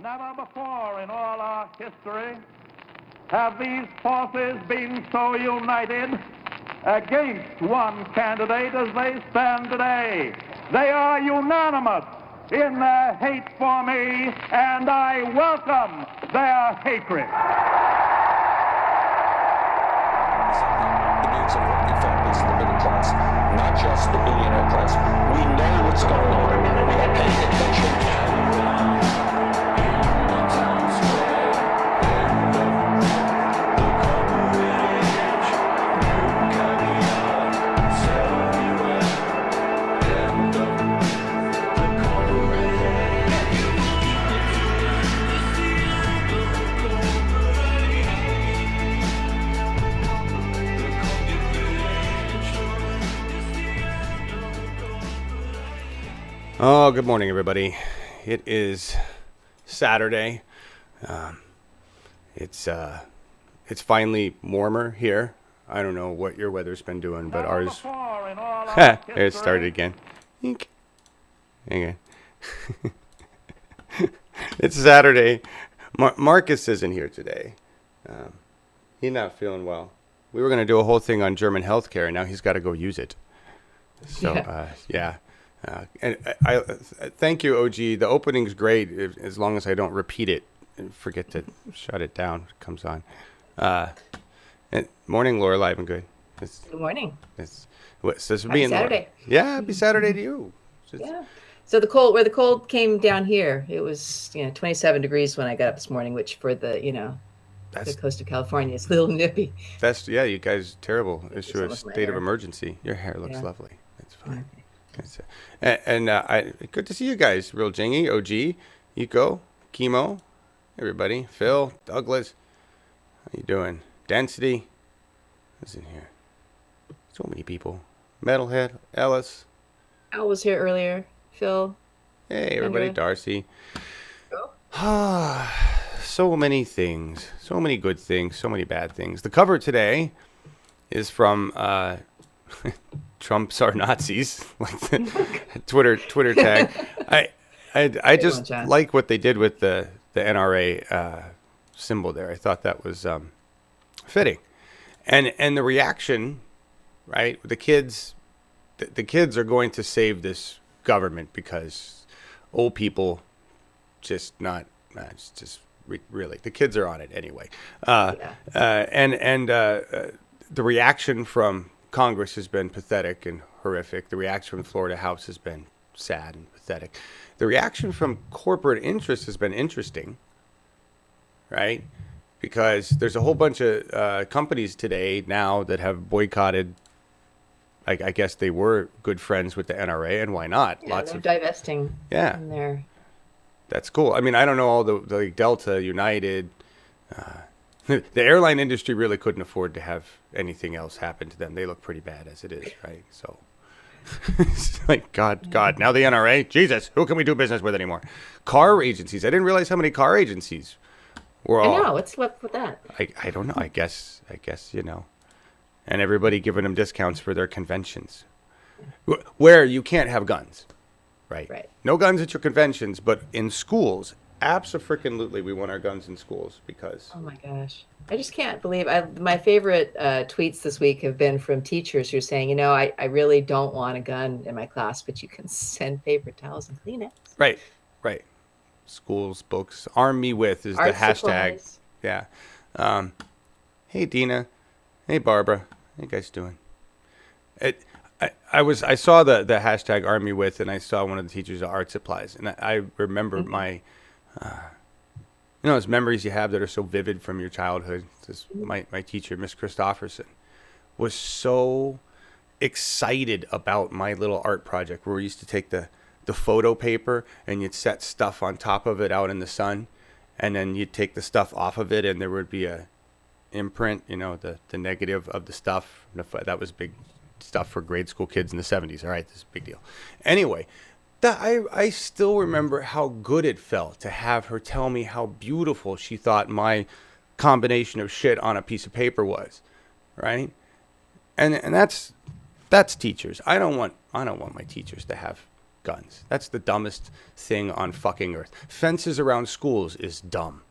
Never before in all our history have these forces been so united against one candidate as they stand today. They are unanimous in their hate for me, and I welcome their hatred. The needs of working families in the middle class, not just the billionaire class. We know what's going on. We are paying attention. Oh, good morning, everybody. It is Saturday. It's finally warmer here. I don't know what your weather's been doing, but ours. There it started again. Eek. Okay. It's Saturday. Markus isn't here today. He's not feeling well. We were going to do a whole thing on German healthcare, and now he's got to go use it. So, yeah. And I thank you, OG. The opening's great as long as I don't repeat it and forget to shut it down. It comes on. And morning, Laura, live and good. Good morning. So this would Happy be Saturday. Yeah, happy Saturday to you. Yeah. So where the cold came down here, it was 27 degrees when I got up this morning, which for the the coast of California is a little nippy. You guys terrible. Issue a state of hair. Emergency. Your hair looks lovely. That's fine. Okay. Good to see you guys. Real Jingy, OG, Eco, Chemo, everybody. Phil, Douglas, how you doing? Density, who's in here? So many people. Metalhead, Ellis. Al was here earlier. Phil. Hey, everybody. Andrea. Darcy. Oh. So many things. So many good things. So many bad things. The cover today is from Trumps are Nazis, like the Twitter tag. I just like what they did with the NRA symbol there. I thought that was fitting, and the reaction, right? The kids are going to save this government because old people really the kids are on it anyway. The reaction from Congress has been pathetic and horrific. The reaction from the Florida House has been sad and pathetic. The reaction from corporate interests has been interesting, right? Because there's a whole bunch of companies today now that have boycotted. I guess they were good friends with the NRA, and why not? Yeah, they're divesting. Yeah, in there. That's cool. I mean, I don't know all the Delta, United. The airline industry really couldn't afford to have anything else happen to them. They look pretty bad as it is, right? So, it's like, God, now the NRA, Jesus, who can we do business with anymore? Car agencies. I didn't realize how many car agencies were all. I know. What's with that? I don't know. I guess, And everybody giving them discounts for their conventions. Where you can't have guns, right? Right. No guns at your conventions, but in schools, abso-freaking-lutely, we want our guns in schools because. Oh my gosh. I just can't believe my favorite tweets this week have been from teachers who are saying, I really don't want a gun in my class, but you can send paper towels and Kleenex. Right. Schools, books, arm me with is Art the hashtag. supplies. Yeah. Hey, Dina. Hey, Barbara. How you guys doing? I saw the hashtag arm me with, and I saw one of the teachers of art supplies, and I remember my. Those memories you have that are so vivid from your childhood. My teacher, Miss Christofferson, was so excited about my little art project where we used to take the photo paper and you'd set stuff on top of it out in the sun, and then you'd take the stuff off of it and there would be a imprint, the negative of the stuff. That was big stuff for grade school kids in the 70s. All right, this is a big deal. Anyway, I still remember how good it felt to have her tell me how beautiful she thought my combination of shit on a piece of paper was, right? And that's teachers. I don't want my teachers to have guns. That's the dumbest thing on fucking earth. Fences around schools is dumb.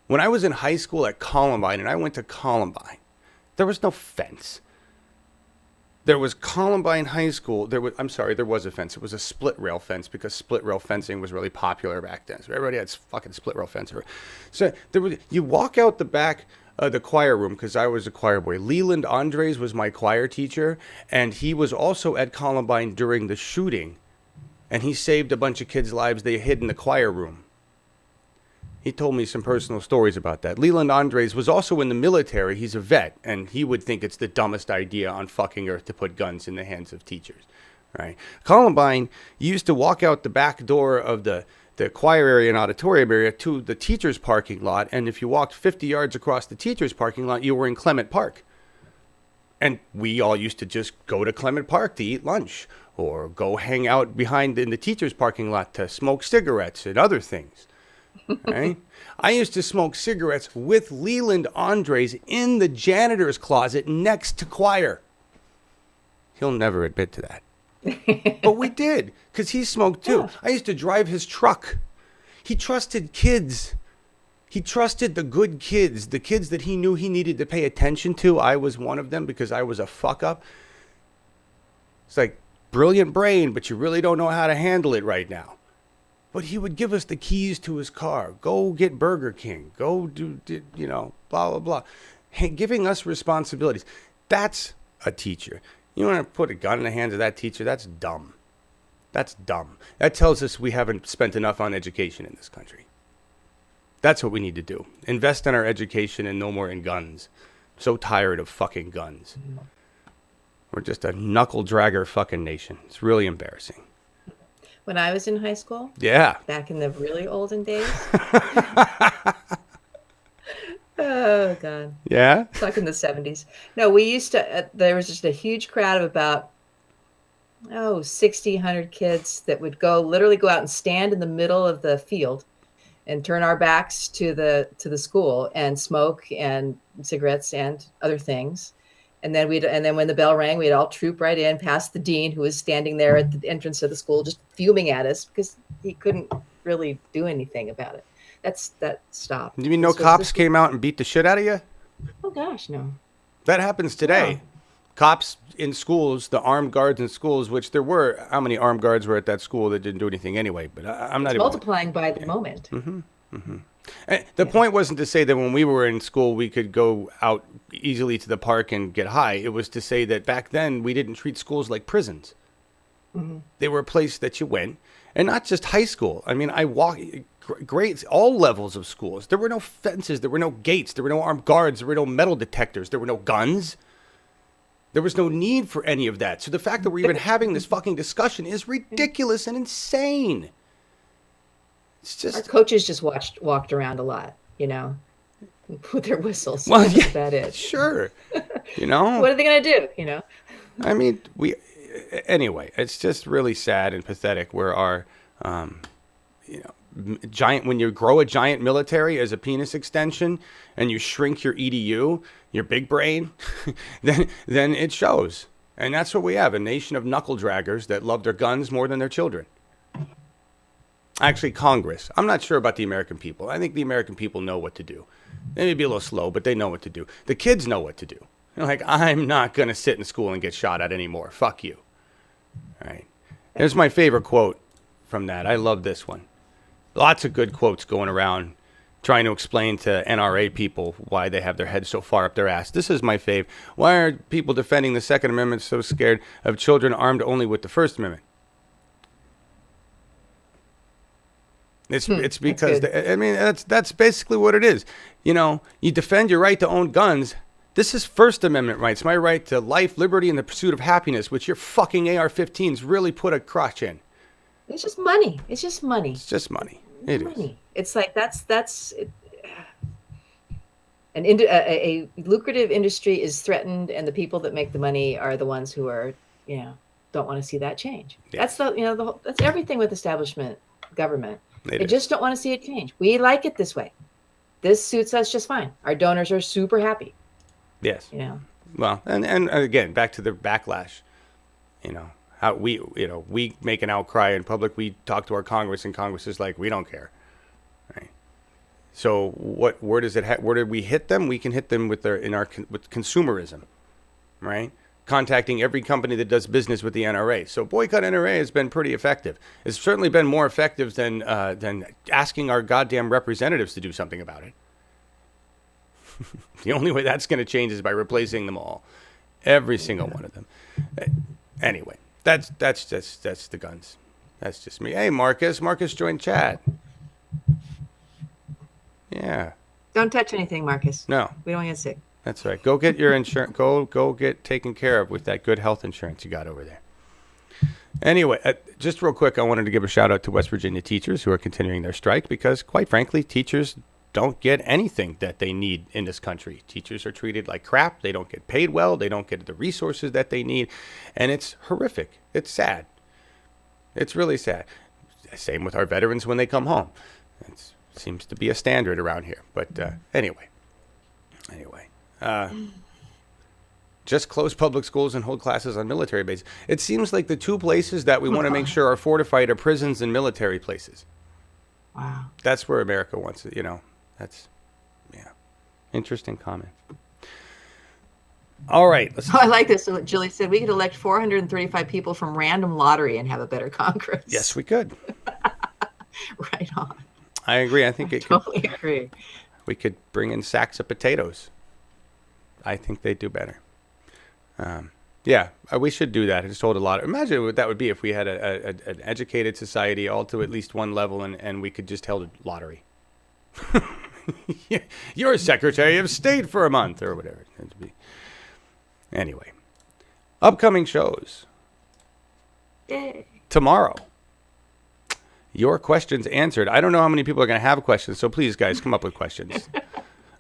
When I was in high school at Columbine, and I went to Columbine, there was no fence. There was Columbine High School. There was a fence. It was a split rail fence because split rail fencing was really popular back then. So everybody had fucking split rail fence. So you walk out the back of the choir room, because I was a choir boy. Leland Andres was my choir teacher, and he was also at Columbine during the shooting, and he saved a bunch of kids' lives. They hid in the choir room. He told me some personal stories about that. Leland Andres was also in the military. He's a vet, and he would think it's the dumbest idea on fucking earth to put guns in the hands of teachers. Right? Columbine, you used to walk out the back door of the choir area and auditorium area to the teacher's parking lot, and if you walked 50 yards across the teacher's parking lot, you were in Clement Park. And we all used to just go to Clement Park to eat lunch, or go hang out behind in the teacher's parking lot to smoke cigarettes and other things. Right? I used to smoke cigarettes with Leland Andres in the janitor's closet next to choir. He'll never admit to that. But we did, because he smoked too. Yeah. I used to drive his truck. He trusted kids. He trusted the good kids, the kids that he knew he needed to pay attention to. I was one of them because I was a fuck up. It's like, brilliant brain, but you really don't know how to handle it right now. But he would give us the keys to his car. Go get Burger King. Go do, blah, blah, blah. Hey, giving us responsibilities. That's a teacher. You want to put a gun in the hands of that teacher? That's dumb. That's dumb. That tells us we haven't spent enough on education in this country. That's what we need to do. Invest in our education and no more in guns. So tired of fucking guns. We're just a knuckle dragger fucking nation. It's really embarrassing. When I was in high school, yeah, back in the really olden days. Oh God. Yeah. Like in the 70s. No, we used to. There was just a huge crowd of about 60, 100 kids that would literally go out and stand in the middle of the field, and turn our backs to the school and smoke and cigarettes and other things. And then when the bell rang, we'd all troop right in past the dean, who was standing there at the entrance of the school, just fuming at us because he couldn't really do anything about it. That stopped. You mean no cops came out and beat the shit out of you? Oh gosh, no. That happens today. Yeah. Cops in schools, the armed guards in schools, which there were, how many armed guards were at that school that didn't do anything anyway? But I'm not even multiplying by the moment. Mm-hmm. Mm-hmm. And the point wasn't to say that when we were in school we could go out easily to the park and get high. It was to say that back then we didn't treat schools like prisons. Mm-hmm. They were a place that you went, and not just high school. I mean, I walked grades, all levels of schools. There were no fences, there were no gates, there were no armed guards, there were no metal detectors, there were no guns. There was no need for any of that. So the fact that we're even having this fucking discussion is ridiculous and insane. It's just our coaches just walked around a lot, with their whistles. Well, that's yeah, about it. Sure. What are they going to do? I mean, anyway, it's just really sad and pathetic where our, giant, when you grow a giant military as a penis extension and you shrink your EDU, your big brain, then it shows. And that's what we have, a nation of knuckle draggers that love their guns more than their children. Actually, Congress. I'm not sure about the American people. I think the American people know what to do. They may be a little slow, but they know what to do. The kids know what to do. They're like, I'm not going to sit in school and get shot at anymore. Fuck you. All right. Here's my favorite quote from that. I love this one. Lots of good quotes going around trying to explain to NRA people why they have their heads so far up their ass. This is my fave. Why are people defending the Second Amendment so scared of children armed only with the First Amendment? It's because that's basically what it is. You defend your right to own guns. This is First Amendment rights. My right to life, liberty, and the pursuit of happiness, which your fucking AR-15s really put a crotch in. It's just money. It's just money. It's just money. It is. It's like that's a lucrative industry is threatened, and the people that make the money are the ones who are don't want to see that change. Yeah. That's that's everything with establishment government. They just don't want to see it change. We like it this way. This suits us just fine. Our donors are super happy. Yes. Well, and again, back to the backlash. How we make an outcry in public. We talk to our Congress, and Congress is like, we don't care. Right. So where did we hit them? We can hit them with with consumerism, right? Contacting every company that does business with the NRA. So boycott NRA has been pretty effective. It's certainly been more effective than asking our goddamn representatives to do something about it. The only way that's going to change is by replacing them all, every single one of them. Anyway, that's the guns. That's just me. Hey, Marcus joined chat. Yeah. Don't touch anything, Marcus. No. We don't get sick. That's right. Go get your insurance. Go get taken care of with that good health insurance you got over there. Anyway, just real quick, I wanted to give a shout out to West Virginia teachers who are continuing their strike because, quite frankly, teachers don't get anything that they need in this country. Teachers are treated like crap. They don't get paid well. They don't get the resources that they need. And it's horrific. It's sad. It's really sad. Same with our veterans when they come home. It seems to be a standard around here. But anyway. Just close public schools and hold classes on military bases. It seems like the two places that we want to make sure are fortified are prisons and military places. Wow. That's where America wants it, That's, interesting comment. All right. I like this. So Julie said we could elect 435 people from random lottery and have a better Congress. Yes, we could. Right on. I agree. I think Totally agree. We could bring in sacks of potatoes. I think they'd do better. We should do that. I just told a lot. Imagine what that would be if we had an educated society all to at least one level and we could just hold a lottery. You're a Secretary of State for a month or whatever it tends to be. Anyway, upcoming shows. Yay. Tomorrow. Your questions answered. I don't know how many people are going to have questions, so please, guys, come up with questions.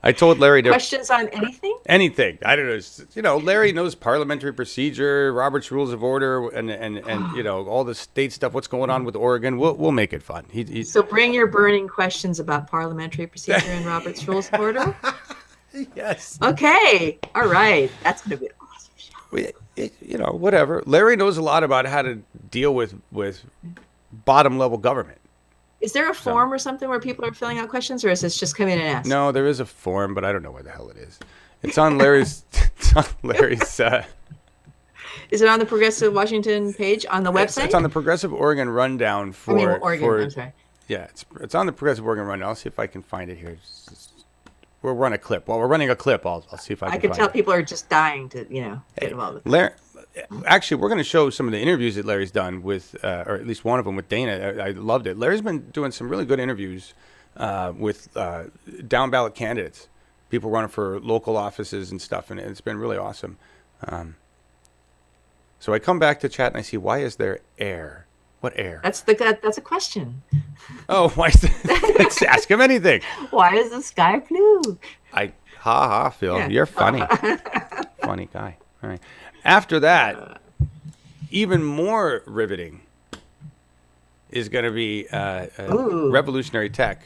I told Larry to... Questions on anything? Anything. I don't know. Larry knows parliamentary procedure, Robert's Rules of Order, and all the state stuff, what's going on with Oregon. We'll make it fun. So bring your burning questions about parliamentary procedure and Robert's Rules of Order? Yes. Okay. All right. That's going to be an awesome show. Whatever. Larry knows a lot about how to deal with bottom level government. Is there a form or something where people are filling out questions, or is this just come in and ask? No, there is a form, but I don't know where the hell it is. It's on Larry's. Is it on the Progressive Washington page on the website? It's on the Progressive Oregon Rundown Oregon. I'm sorry. Yeah, it's on the Progressive Oregon Rundown. I'll see if I can find it here. We'll run a clip. While we're running a clip, I'll see if I can. I can tell people are just dying to get involved with Larry. Actually, we're going to show some of the interviews that Larry's done with, or at least one of them with Dana. I loved it. Larry's been doing some really good interviews with down ballot candidates, people running for local offices and stuff, and it's been really awesome. So I come back to chat and I see, why is there air? What air? That's a question. Oh, why? Let's ask him anything. Why is the sky blue? Phil, yeah. You're funny. Funny guy. All right. After that, even more riveting is going to be revolutionary tech.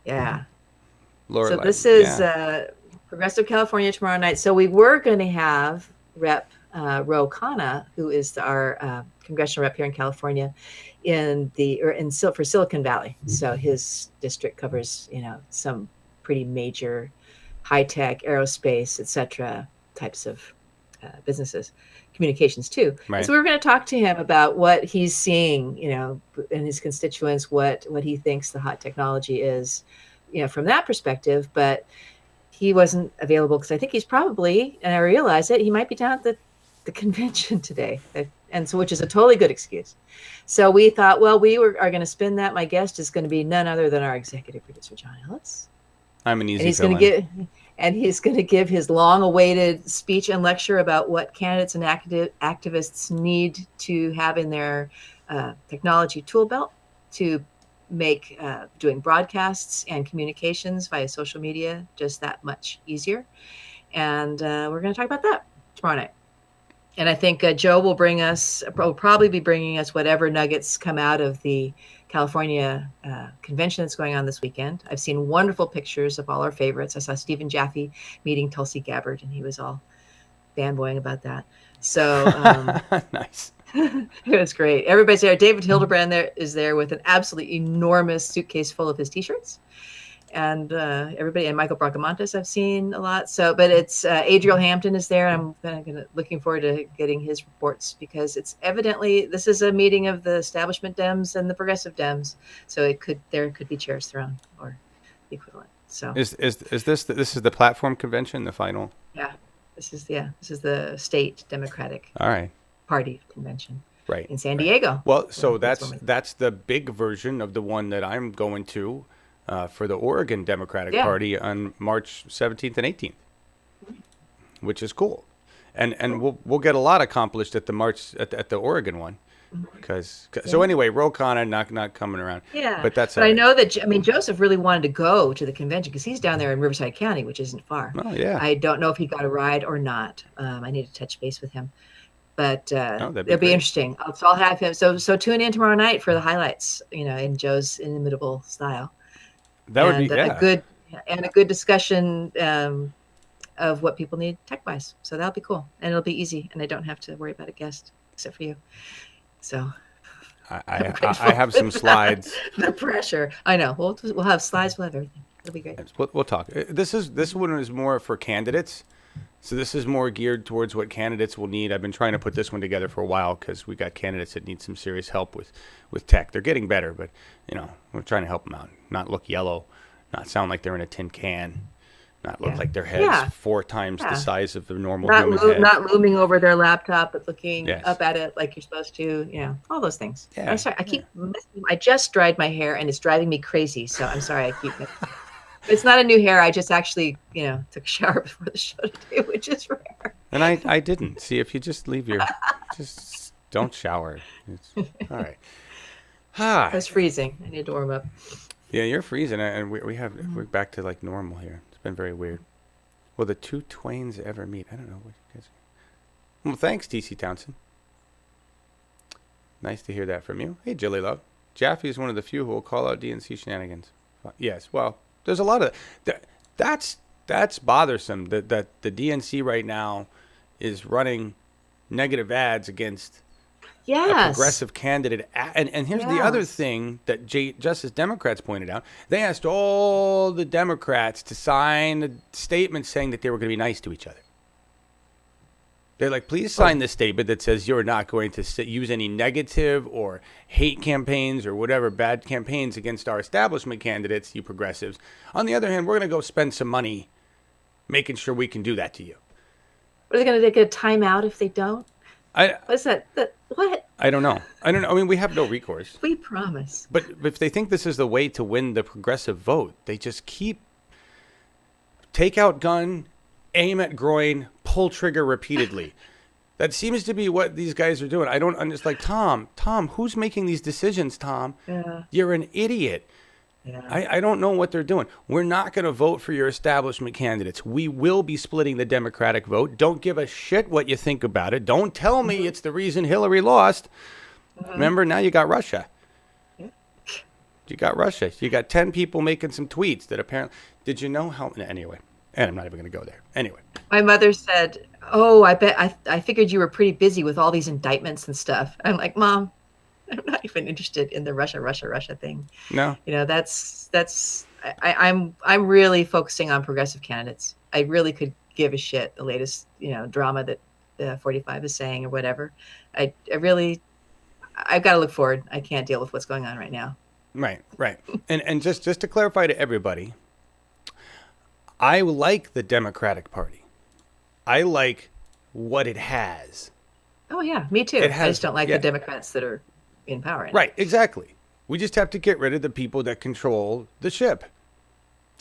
Yeah. Lorelei. So this is Progressive California tomorrow night. So we were going to have Rep. Ro Khanna, who is our congressional rep here in California, for Silicon Valley. So his district covers some pretty major high tech, aerospace, etc. types of businesses, communications too. Right. So we were going to talk to him about what he's seeing, in his constituents, what he thinks the hot technology is, from that perspective. But he wasn't available because I think he's probably, and I realized it, he might be down at the convention today, and so which is a totally good excuse. So we thought, well, are going to spin that. My guest is going to be none other than our executive producer, John Ellis. I'm an easy. And he's going to give his long-awaited speech and lecture about what candidates and activists need to have in their technology tool belt to make doing broadcasts and communications via social media just that much easier. And we're going to talk about that tomorrow night. And I think Joe will probably be bringing us whatever nuggets come out of the California convention that's going on this weekend. I've seen wonderful pictures of all our favorites. I saw Stephen Jaffe meeting Tulsi Gabbard, and he was all fanboying about that. So Nice. it was great. Everybody's there. David Hildebrand is there with an absolutely enormous suitcase full of his T-shirts. And everybody, and Michael Bracamontes I've seen a lot. So, but it's Adriel Hampton is there. I'm looking forward to getting his reports, because it's evidently this is a meeting of the establishment Dems and the progressive Dems. So there could be chairs thrown or the equivalent. So Is this the platform convention, the final? Yeah, this is the state Democratic All right. Party convention, Right, in San Diego. Well, so that's the big version of the one that I'm going to for the Oregon Democratic Party on March 17th and 18th, which is cool, and we'll get a lot accomplished at the Oregon one, because so anyway, Ro Khanna not coming around. Yeah, but I know that Joseph really wanted to go to the convention because he's down there in Riverside County, which isn't far. Oh yeah. I don't know if he got a ride or not. I need to touch base with him. But it'll be great. interesting. I'll have him. So tune in tomorrow night for the highlights, in Joe's inimitable style. That would be a good discussion of what people need tech-wise. So that'll be cool, and it'll be easy, and I don't have to worry about a guest except for you. So I have some slides. The pressure. I know. We'll have slides. We'll have everything. It'll be great. We'll talk. This one is more for candidates. So this is more geared towards what candidates will need. I've been trying to put this one together for a while because we got candidates that need some serious help with tech. They're getting better, but we're trying to help them out. Not look yellow, not sound like they're in a tin can, not look like their head's 4 times the size of the normal human head. Not looming over their laptop, but looking up at it like you're supposed to. All those things. Yeah. I'm sorry. I just dried my hair and it's driving me crazy. So I'm sorry. I keep. It's not a new hair. I just actually, took a shower before the show today, which is rare. And I didn't. See, if you just leave just don't shower. All right. I was freezing. I need to warm up. Yeah, you're freezing, and we're back to like normal here. It's been very weird. Will the two twains ever meet? I don't know what you guys. Well, thanks, TC Townsend. Nice to hear that from you. Hey, Jilly Love. Jaffe is one of the few who will call out DNC shenanigans. Yes, well. There's a lot of that's bothersome that the DNC right now is running negative ads against a progressive candidate. And here's the other thing that Justice Democrats pointed out. They asked all the Democrats to sign a statement saying that they were going to be nice to each other. They're like, please sign this statement that says you're not going to use any negative or hate campaigns or whatever bad campaigns against our establishment candidates, you progressives. On the other hand, we're going to go spend some money making sure we can do that to you. Are they going to take a timeout if they don't? What's that? What? I don't know. I mean, we have no recourse. We promise. But if they think this is the way to win the progressive vote, they just take out gun, aim at groin, pull trigger repeatedly. That seems to be what these guys are doing. I don't understand. Like, Tom, who's making these decisions, Tom? Yeah. You're an idiot. Yeah. I don't know what they're doing. We're not going to vote for your establishment candidates. We will be splitting the Democratic vote. Don't give a shit what you think about it. Don't tell me it's the reason Hillary lost. Remember, now you got Russia. You got Russia. You got 10 people making some tweets that apparently... Did you know how... Anyway. And I'm not even going to go there. Anyway. My mother said, oh, I figured you were pretty busy with all these indictments and stuff. I'm like, Mom, I'm not even interested in the Russia thing. No. I'm really focusing on progressive candidates. I really could give a shit the latest, drama that 45 is saying or whatever. I've got to look forward. I can't deal with what's going on right now. Right. And just to clarify to everybody, I like the Democratic Party. I like what it has. Oh, yeah, me too. I just don't like the Democrats that are in power. Right. Right, exactly. We just have to get rid of the people that control the ship.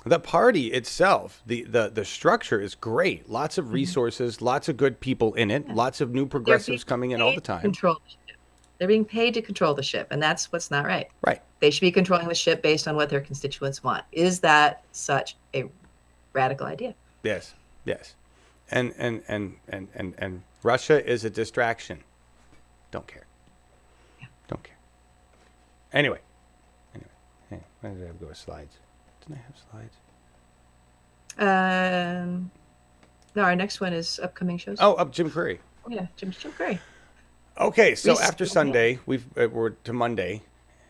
The party itself, the structure is great. Lots of resources, lots of good people in it, lots of new progressives coming in all the time. Control the ship. They're being paid to control the ship, and that's what's not right. Right. They should be controlling the ship based on what their constituents want. Is that such a radical idea? Yes. And Russia is a distraction. Don't care. Yeah. Don't care. Anyway. Hey, why did I go with slides? Didn't I have slides? No, our next one is upcoming shows. Oh, up Jim Curry. Yeah, Jim Curry. Okay, so We after still- Sunday, we're to Monday,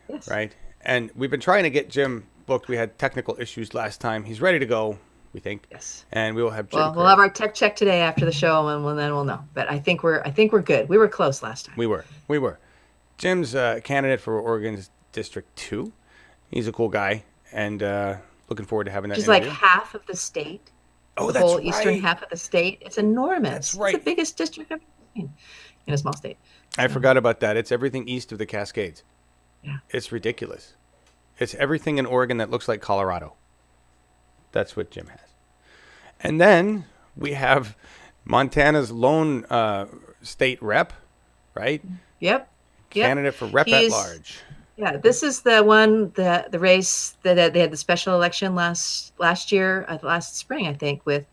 Yes. right? And we've been trying to get Jim booked. We had technical issues last time. He's ready to go, we think. Yes. And we will have Jim. Well, we'll have our tech check today after the show, and then we'll know. But I think we're good. We were close last time. We were. Jim's a candidate for Oregon's District 2. He's a cool guy, and looking forward to having that Which is interview. like half of the state. Oh, The that's whole right. eastern half of the state. It's enormous. That's right. It's the biggest district I've ever seen in a small state. I forgot about that. It's everything east of the Cascades. Yeah. It's ridiculous. It's everything in Oregon that looks like Colorado. That's what Jim has. And then we have Montana's lone state rep, right? Yep. Candidate for rep at large. Yeah, this is the one, the race that they had the special election last year, last spring, I think, with,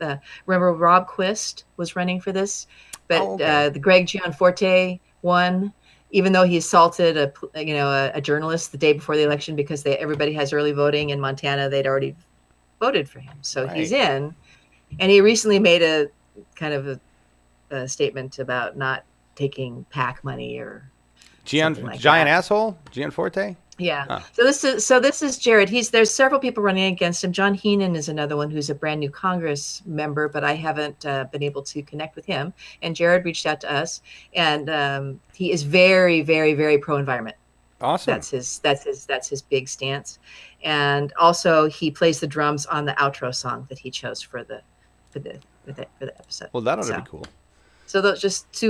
remember Rob Quist was running for this, but okay. the Greg Gianforte won, even though he assaulted a journalist the day before the election because everybody has early voting in Montana. They'd already voted for him. So he's in, and he recently made a kind of a statement about not taking PAC money or Giant that. asshole? Gianforte? Yeah. Huh. So this is Jared. There's several people running against him. John Heenan is another one who's a brand new Congress member, but I haven't been able to connect with him. And Jared reached out to us, and he is very, very, very pro-environment. Awesome. That's his big stance. And also he plays the drums on the outro song that he chose for the episode. Well, that ought to be cool. So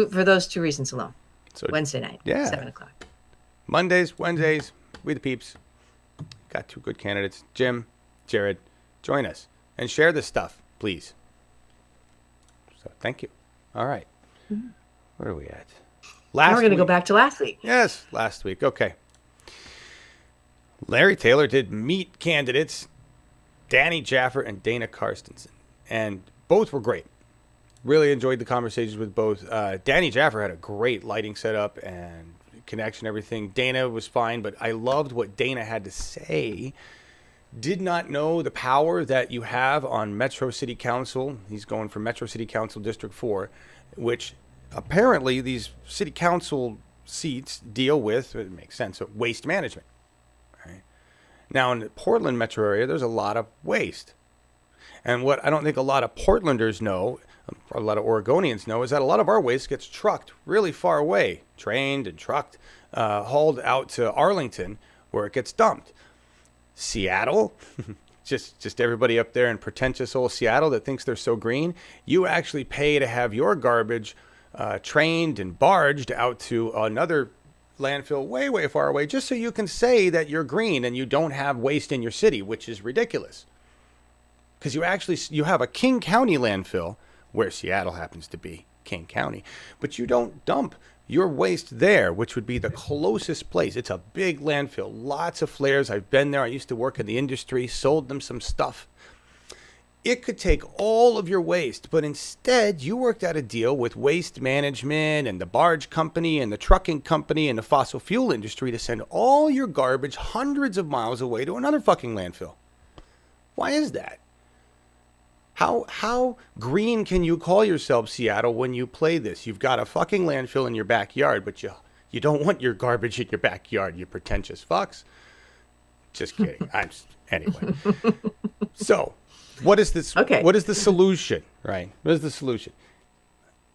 for those two reasons alone. So Wednesday night, 7:00. Mondays, Wednesdays, we the peeps. Got two good candidates. Jim, Jared, join us and share this stuff, please. So thank you. All right. Mm-hmm. Where are we at? Now we're going to go back to last week. Yes, last week. Okay. Larry Taylor did meet candidates, Danny Jaffer and Dana Karstensen, and both were great. Really enjoyed the conversations with both. Danny Jaffer had a great lighting setup and connection, everything. Dana was fine, but I loved what Dana had to say. Did not know the power that you have on Metro City Council. He's going for Metro City Council District 4, which apparently these city council seats deal with, it makes sense, waste management. Right? Now in the Portland metro area, there's a lot of waste. And what I don't think a lot of Portlanders know, a lot of Oregonians know, is that a lot of our waste gets trucked really far away, trained and trucked, hauled out to Arlington where it gets dumped. Seattle, just everybody up there in pretentious old Seattle that thinks they're so green, you actually pay to have your garbage trained and barged out to another landfill way, way far away just so you can say that you're green and you don't have waste in your city, which is ridiculous. Because you have a King County landfill, where Seattle happens to be, King County, but you don't dump your waste there, which would be the closest place. It's a big landfill, lots of flares. I've been there. I used to work in the industry, sold them some stuff. It could take all of your waste, but instead you worked out a deal with Waste Management and the barge company and the trucking company and the fossil fuel industry to send all your garbage hundreds of miles away to another fucking landfill. Why is that? How green can you call yourself, Seattle, when you play this? You've got a fucking landfill in your backyard, but you don't want your garbage in your backyard, you pretentious fucks. Just kidding. Anyway. So, what is this? Okay. What is the solution, right? What is the solution?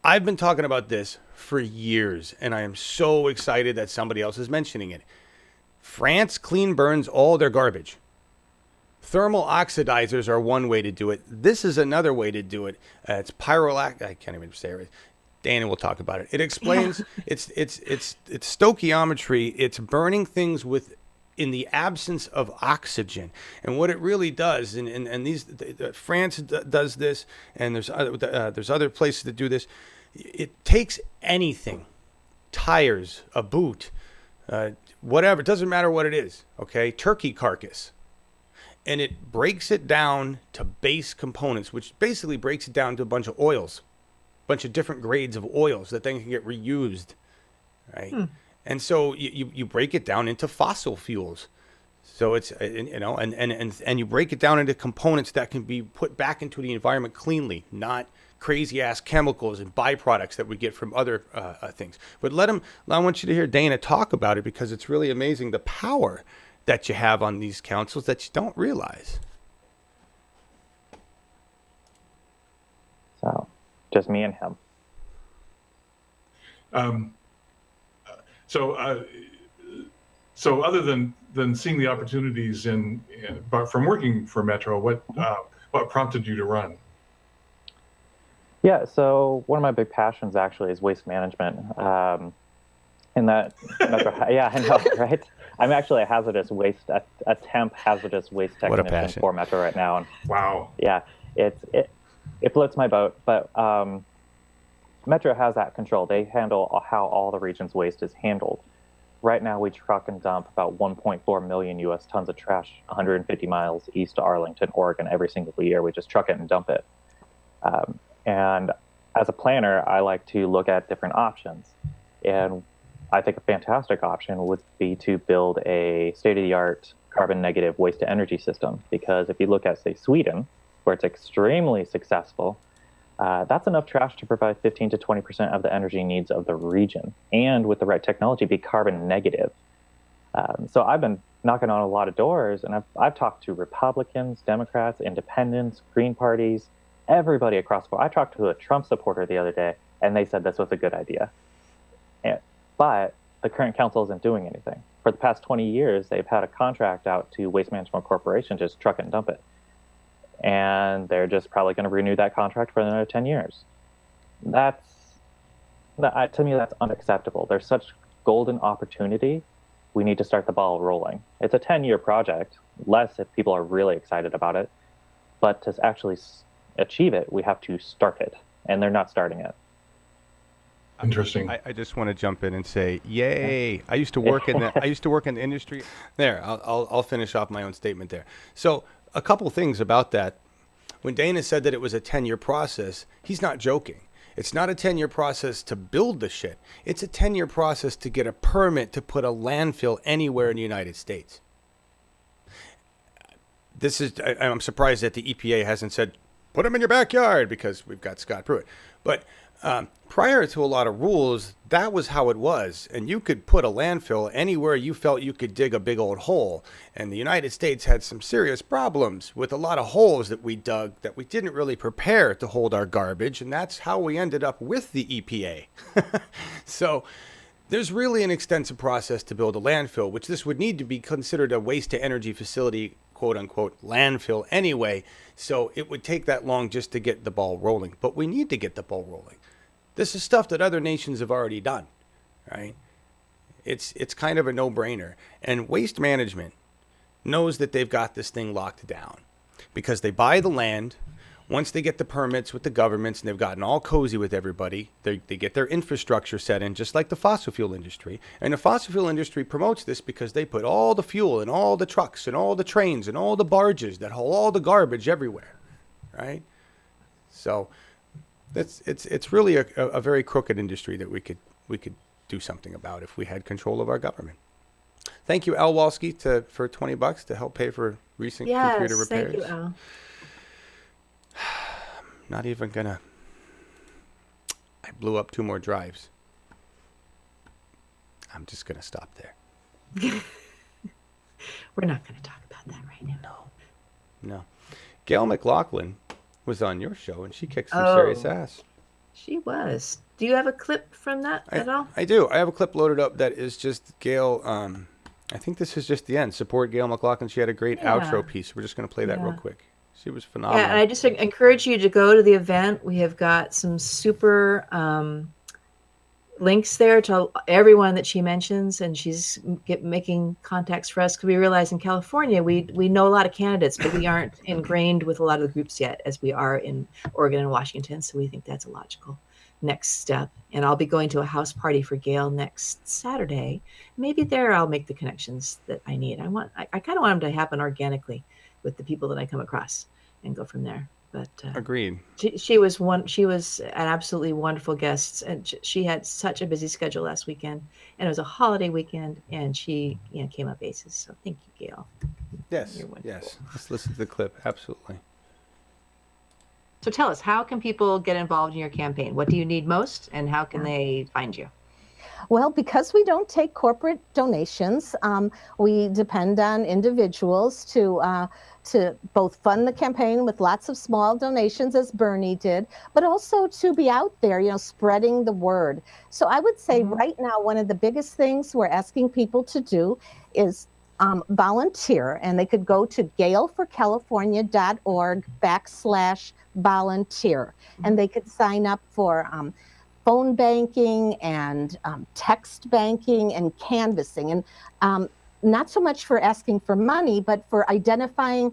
I've been talking about this for years, and I am so excited that somebody else is mentioning it. France clean burns all their garbage. Thermal oxidizers are one way to do it. This is another way to do it. It's pyrolac. I can't even say it. Dana will talk about it. It explains. It's stoichiometry. It's burning things in the absence of oxygen. And what it really does, and France does this, and there's other places that do this. It takes anything, tires, a boot, whatever. It doesn't matter what it is. Okay, turkey carcass. And it breaks it down to base components, which basically breaks it down to a bunch of oils, a bunch of different grades of oils that then can get reused, right? And so you break it down into fossil fuels. So it's, and you break it down into components that can be put back into the environment cleanly, not crazy ass chemicals and byproducts that we get from other things. But I want you to hear Dana talk about it, because it's really amazing the power that you have on these councils that you don't realize. So just me and him. So other than seeing the opportunities from working for Metro, what prompted you to run? Yeah, so one of my big passions actually is waste management. In that Metro, yeah, I know, right? I'm actually a temp hazardous waste technician for Metro right now. And wow. Yeah, it floats my boat, but Metro has that control. They handle how all the region's waste is handled. Right now, we truck and dump about 1.4 million U.S. tons of trash 150 miles east to Arlington, Oregon, every single year. We just truck it and dump it. And as a planner, I like to look at different options. And I think a fantastic option would be to build a state-of-the-art carbon-negative waste-to-energy system. Because if you look at, say, Sweden, where it's extremely successful, that's enough trash to provide 15 to 20% of the energy needs of the region, and with the right technology, be carbon negative. So I've been knocking on a lot of doors, and I've talked to Republicans, Democrats, Independents, Green parties, everybody across the board. I talked to a Trump supporter the other day, and they said this was a good idea. But the current council isn't doing anything. For the past 20 years, they've had a contract out to Waste Management Corporation to just truck it and dump it. And they're just probably going to renew that contract for another 10 years. To me, that's unacceptable. There's such golden opportunity. We need to start the ball rolling. It's a 10-year project, less if people are really excited about it. But to actually achieve it, we have to start it, and they're not starting it. Interesting. I just want to jump in and say, yay! I used to work in the industry. There, I'll finish off my own statement there. So, a couple things about that. When Dana said that it was a 10-year process, he's not joking. It's not a 10-year process to build the shit. It's a 10-year process to get a permit to put a landfill anywhere in the United States. I'm surprised that the EPA hasn't said, put them in your backyard, because we've got Scott Pruitt. But prior to a lot of rules, that was how it was. And you could put a landfill anywhere you felt you could dig a big old hole. And the United States had some serious problems with a lot of holes that we dug that we didn't really prepare to hold our garbage. And that's how we ended up with the EPA. So there's really an extensive process to build a landfill, which this would need to be considered a waste to energy facility, quote unquote, landfill anyway. So it would take that long just to get the ball rolling. But we need to get the ball rolling. This is stuff that other nations have already done, right? It's kind of a no-brainer. And Waste Management knows that they've got this thing locked down because they buy the land. Once they get the permits with the governments and they've gotten all cozy with everybody, they get their infrastructure set in, just like the fossil fuel industry. And the fossil fuel industry promotes this because they put all the fuel in all the trucks and all the trains and all the barges that haul all the garbage everywhere, right? So it's really a very crooked industry that we could do something about if we had control of our government. Thank you, Al Walski, for $20 to help pay for recent computer repairs. Thank you, Al. Not even gonna. I blew up 2 more drives. I'm just gonna stop there. We're not going to talk about that right now. No. Gail McLaughlin was on your show, and she kicked some serious ass. She was. Do you have a clip from that at all? I do. I have a clip loaded up that is just Gail. I think this is just the end. Support Gail McLaughlin. She had a great outro piece. We're just going to play that real quick. She was phenomenal. Yeah, and I just encourage you to go to the event. We have got some super links there to everyone that she mentions, and she's making contacts for us because we realize in California we know a lot of candidates, but we aren't ingrained with a lot of the groups yet as we are in Oregon and Washington. So we think that's a logical next step. And I'll be going to a house party for Gail next Saturday. Maybe there I'll make the connections that I need. I kind of want them to happen organically with the people that I come across and go from there. But Agreed. she was an absolutely wonderful guest, and she had such a busy schedule last weekend, and it was a holiday weekend, and she came up aces. So thank you, Gail. Yes. You're wonderful. Yes. Let's listen to the clip. Absolutely. So tell us, how can people get involved in your campaign? What do you need most, and how can they find you? Well, because we don't take corporate donations, we depend on individuals to both fund the campaign with lots of small donations, as Bernie did, but also to be out there, spreading the word. So I would say right now, one of the biggest things we're asking people to do is volunteer, and they could go to galeforcalifornia.org/volunteer, and they could sign up for phone banking and text banking and canvassing, and not so much for asking for money, but for identifying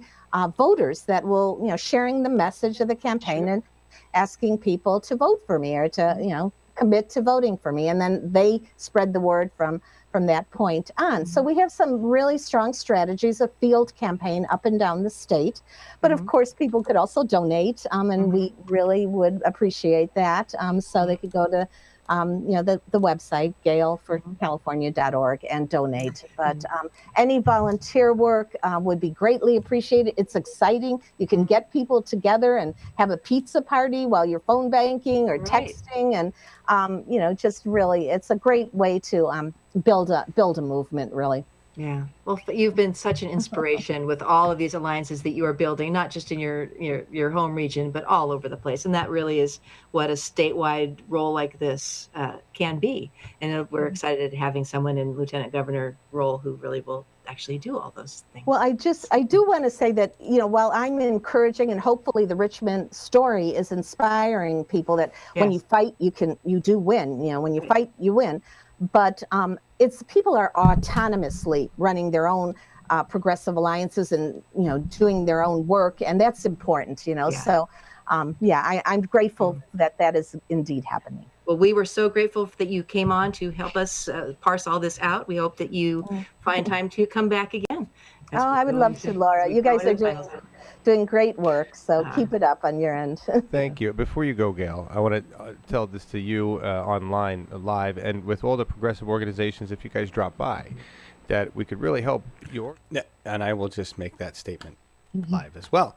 voters that will, sharing the message of the campaign and asking people to vote for me or to, commit to voting for me. And then they spread the word from that point on. So we have some really strong strategies, a field campaign up and down the state. But of course, people could also donate, and we really would appreciate that. So they could go to the website, galeforcalifornia.org, and donate. But any volunteer work would be greatly appreciated. It's exciting. You can get people together and have a pizza party while you're phone banking or texting, and just really, it's a great way to build a movement, really. Yeah. Well, you've been such an inspiration with all of these alliances that you are building, not just in your home region, but all over the place. And that really is what a statewide role like this can be. And we're excited having someone in lieutenant governor role who really will actually do all those things. Well, I do want to say that, while I'm encouraging, and hopefully the Richmond story is inspiring people that when you fight, you do win. When you fight, you win. But it's people are autonomously running their own progressive alliances and doing their own work, and that's important. So I'm grateful that is indeed happening. Well, we were so grateful that you came on to help us parse all this out. We hope that you find time to come back again. I would love to, Laura. You guys are doing great work, so keep it up on your end. Thank you. Before you go, Gail, I want to tell this to you online, live, and with all the progressive organizations, if you guys drop by, that we could really help your... And I will just make that statement live as well.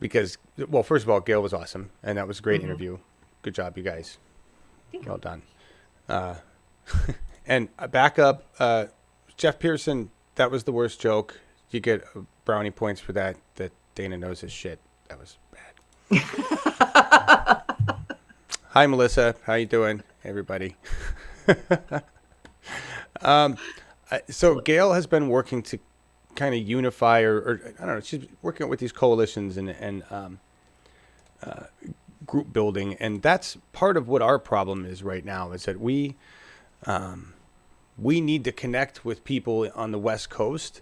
Because, well, first of all, Gail was awesome, and that was a great interview. Good job, you guys. Well done. And back up, Jeff Pearson, that was the worst joke. You get brownie points for that Dana knows his shit. That was bad. Hi, Melissa. How you doing, everybody? So Gail has been working to kind of unify or I don't know, she's working with these coalitions and group building. And that's part of what our problem is right now, is that we need to connect with people on the West Coast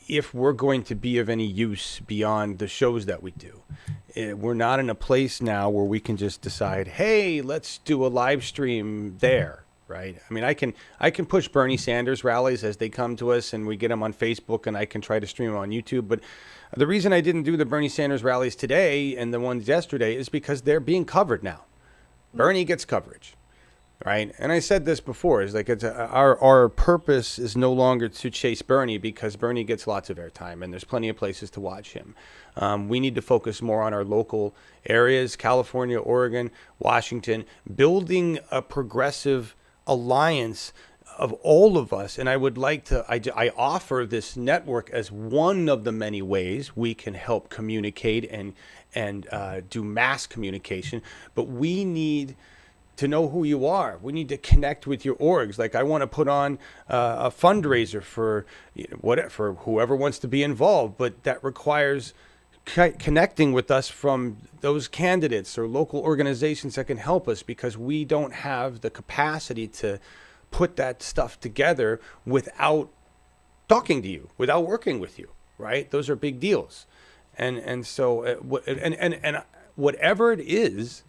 if we're going to be of any use beyond the shows that we do. We're not in a place now where we can just decide, hey, let's do a live stream there, right? I mean, I can push Bernie Sanders rallies as they come to us, and we get them on Facebook, and I can try to stream them on YouTube. But the reason I didn't do the Bernie Sanders rallies today and the ones yesterday is because they're being covered now. Bernie gets coverage. Right. And I said this before, is like our purpose is no longer to chase Bernie, because Bernie gets lots of airtime and there's plenty of places to watch him. We need to focus more on our local areas, California, Oregon, Washington, building a progressive alliance of all of us. And I would like to I offer this network as one of the many ways we can help communicate and do mass communication. But we need to know who you are. We need to connect with your orgs. Like, I want to put on a fundraiser for for whoever wants to be involved, but that requires connecting with us from those candidates or local organizations that can help us, because we don't have the capacity to put that stuff together without talking to you, without working with you, right? Those are big deals. And so whatever it is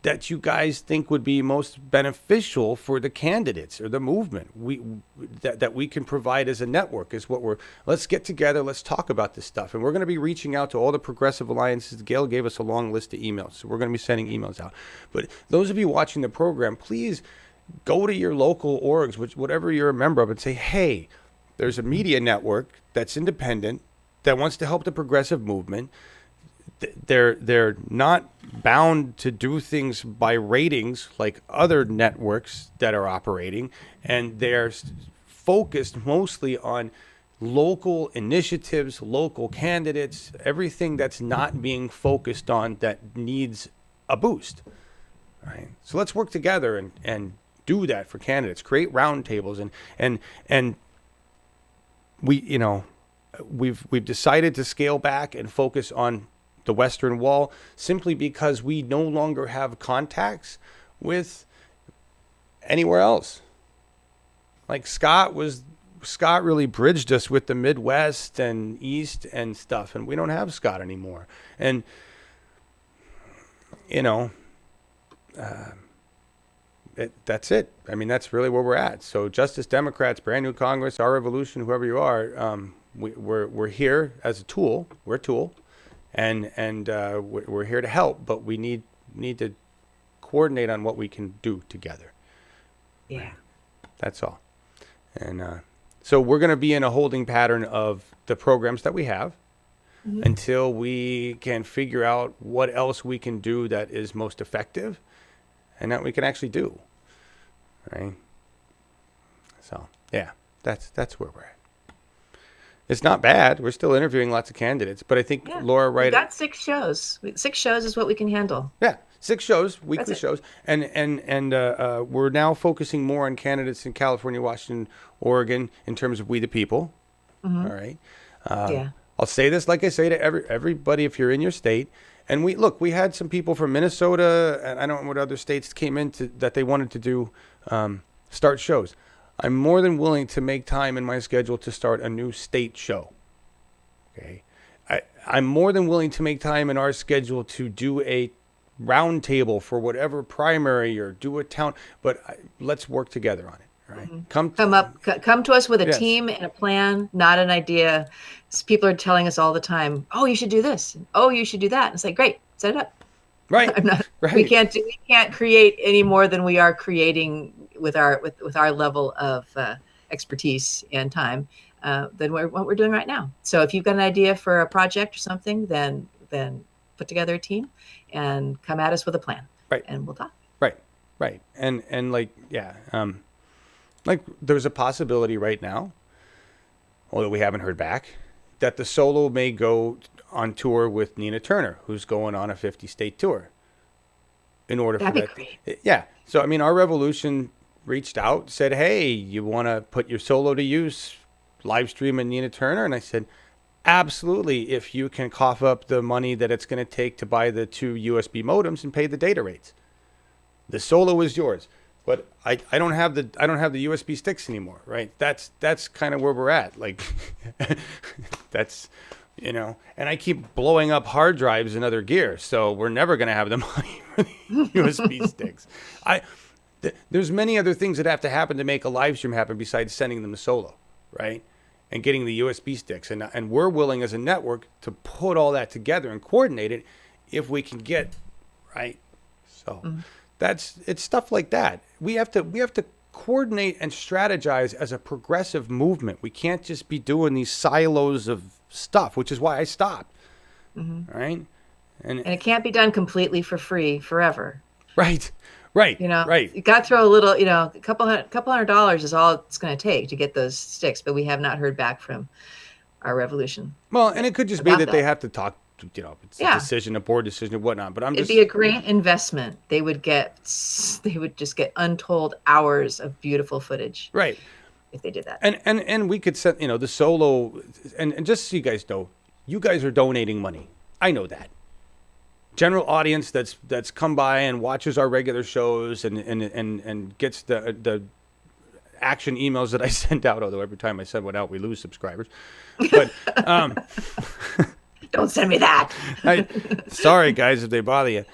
that you guys think would be most beneficial for the candidates or the movement that we can provide as a network is what let's get together, let's talk about this stuff. And we're going to be reaching out to all the progressive alliances. Gail gave us a long list of emails, so we're going to be sending emails out. But those of you watching the program, please go to your local orgs, whatever you're a member of, and say, hey, there's a media network that's independent that wants to help the progressive movement. They're not bound to do things by ratings like other networks that are operating, and they're focused mostly on local initiatives, local candidates, everything that's not being focused on that needs a boost. Right? So let's work together and do that for candidates. Create roundtables and we've decided to scale back and focus on the Western Wall simply because we no longer have contacts with anywhere else. Like Scott really bridged us with the Midwest and East and stuff, and we don't have Scott anymore. And that's it. I mean, that's really where we're at. So Justice Democrats, brand new Congress, our revolution, whoever you are, we're here as a tool. We're a tool. And we're here to help, but we need to coordinate on what we can do together. Yeah. That's all. And so we're going to be in a holding pattern of the programs that we have until we can figure out what else we can do that is most effective and that we can actually do. Right? So, yeah, that's where we're at. It's not bad. We're still interviewing lots of candidates, but I think Laura, right? We got 6 shows. 6 shows is what we can handle. Yeah, 6 shows, weekly shows, and we're now focusing more on candidates in California, Washington, Oregon, in terms of we the people. All right. I'll say this, like I say to everybody, if you're in your state, and we had some people from Minnesota, and I don't know what other states came in that they wanted to do start shows. I'm more than willing to make time in my schedule to start a new state show. Okay, I'm more than willing to make time in our schedule to do a roundtable for whatever primary or do a town. But let's work together on it. Right? Come to us with a team and a plan, not an idea. People are telling us all the time, "Oh, you should do this. Oh, you should do that." And it's like, great, set it up. Right. Right. We can't create any more than we are creating with our level of expertise and time than what we're doing right now. So if you've got an idea for a project or something, then put together a team and come at us with a plan. Right. And we'll talk. Right. And like there's a possibility right now, although we haven't heard back, that the solo may go on tour with Nina Turner, who's going on a 50-state tour. In order That'd for that, be great. Yeah. So I mean, our revolution reached out, said, "Hey, you want to put your solo to use, live stream and Nina Turner?" And I said, "Absolutely, if you can cough up the money that it's going to take to buy the 2 USB modems and pay the data rates. The solo is yours." But I don't have the USB sticks anymore, right? That's kind of where we're at. Like, that's, and I keep blowing up hard drives and other gear, so we're never going to have the money for the USB sticks. There's many other things that have to happen to make a live stream happen besides sending them to solo, right? And getting the USB sticks. And we're willing as a network to put all that together and coordinate it if we can get, right? So it's stuff like that. We have to coordinate and strategize as a progressive movement. We can't just be doing these silos of stuff, which is why I stopped. Right? And it can't be done completely for free forever. Right. Right. You got to throw a little, a couple $100 is all it's going to take to get those sticks, but we have not heard back from our revolution. Well, and it could just be that they have to talk, it's a decision, a board decision or whatnot, but it'd be a great investment. They would just get untold hours of beautiful footage. Right. If they did that. And we could set, the solo, and just so you guys know, you guys are donating money. I know that. General audience that's come by and watches our regular shows and gets the action emails that I send out, although every time I send one out we lose subscribers. But Don't send me that. Sorry, guys, if they bother you.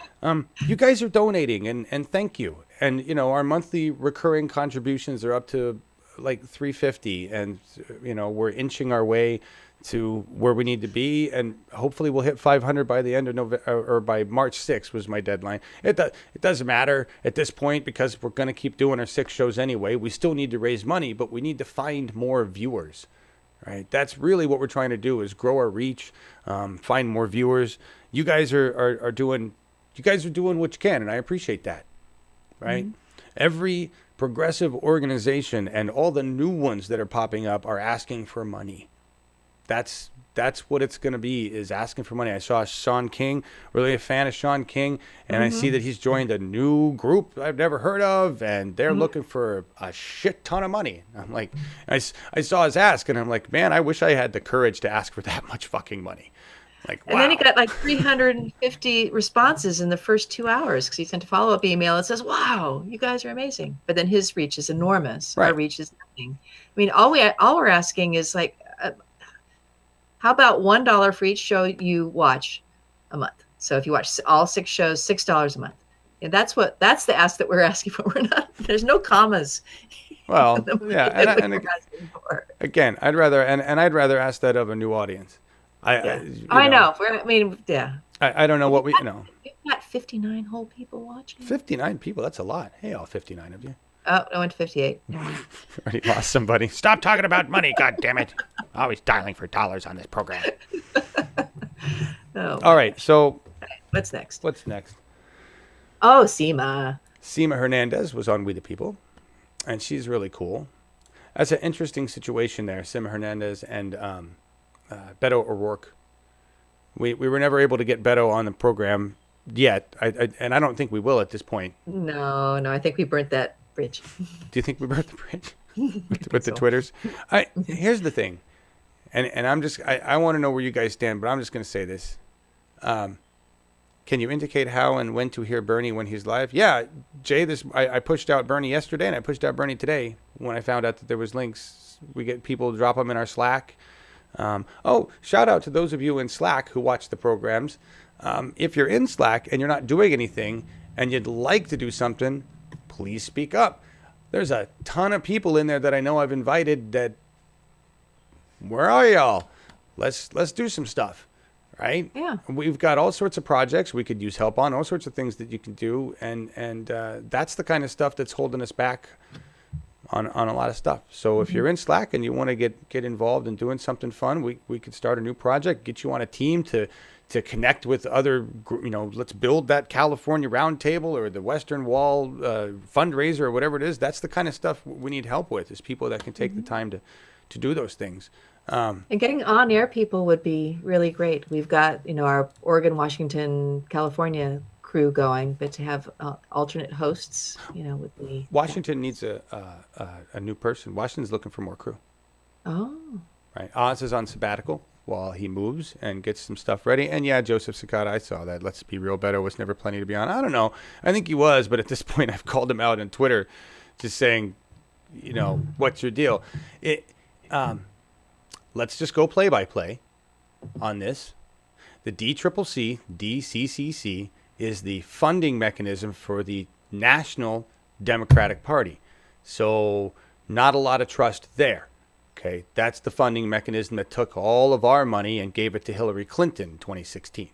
You guys are donating, and thank you. And, you know, our monthly recurring contributions are up to like $350, and, you know, we're inching our way to where we need to be, and hopefully we'll hit 500 by the end of November, or by March 6th was my deadline. It doesn't matter at this point, because we're going to keep doing our 6 shows anyway. We still need to raise money, but we need to find more viewers, right? That's really what we're trying to do, is grow our reach, find more viewers. You guys are doing what you can, and I appreciate that, right? Every progressive organization and all the new ones that are popping up are asking for money. That's what it's going to be, is asking for money. I saw Sean King, really a fan of Sean King, and I see that he's joined a new group I've never heard of, and they're looking for a shit ton of money. I'm like, I saw his ask, and I'm like, man, I wish I had the courage to ask for that much fucking money. Like, wow. And then he got like 350 responses in the first 2 hours, because he sent a follow-up email that says, wow, you guys are amazing. But then his reach is enormous. Right. Our reach is nothing. I mean, all we're asking is like, how about $1 for each show you watch a month? So if you watch all 6 shows, $6 a month. And that's the ask that we're asking for. There's no commas. Well, yeah. And again, I'd rather ask that of a new audience. I know. Yeah. I don't know what we know. We've got 59 whole people watching. 59 people. That's a lot. Hey, all 59 of you. Oh, I went to 58. Already lost somebody. Stop talking about money, God damn it! Always dialing for dollars on this program. Oh. All right, so what's next? Oh, Sema. Sema Hernandez was on We the People, and she's really cool. That's an interesting situation there, Sema Hernandez and Beto O'Rourke. We were never able to get Beto on the program yet, and I don't think we will at this point. No, I think we burnt that bridge. Do you think we burnt the bridge with the Twitters? Here's the thing, and I want to know where you guys stand, but I'm just going to say this. Can you indicate how and when to hear Bernie when he's live? Yeah, Jay, I pushed out Bernie yesterday, and I pushed out Bernie today when I found out that there was links. We get people to drop them in our Slack. Shout out to those of you in Slack who watch the programs. If you're in Slack and you're not doing anything and you'd like to do something, please speak up. There's a ton of people in there that I know I've invited that, where are y'all? Let's do some stuff, right? Yeah. We've got all sorts of projects we could use help on, all sorts of things that you can do. And that's the kind of stuff that's holding us back on a lot of stuff. So if you're in Slack and you want to get involved in doing something fun, we could start a new project, get you on a team to connect with other, let's build that California Roundtable or the Western Wall fundraiser or whatever it is. That's the kind of stuff we need help with, is people that can take the time to do those things. And getting on-air people would be really great. We've got, our Oregon, Washington, California crew going, but to have alternate hosts, would be... Washington needs a new person. Washington's looking for more crew. Oh. Right. Oz is on sabbatical while he moves and gets some stuff ready. And yeah, Joseph Sakata, I saw that. Let's be real, Beto was never plenty to be on. I don't know. I think he was, but at this point I've called him out on Twitter just saying, what's your deal? Let's just go play by play on this. The DCCC is the funding mechanism for the National Democratic Party. So not a lot of trust there. Okay, that's the funding mechanism that took all of our money and gave it to Hillary Clinton in 2016.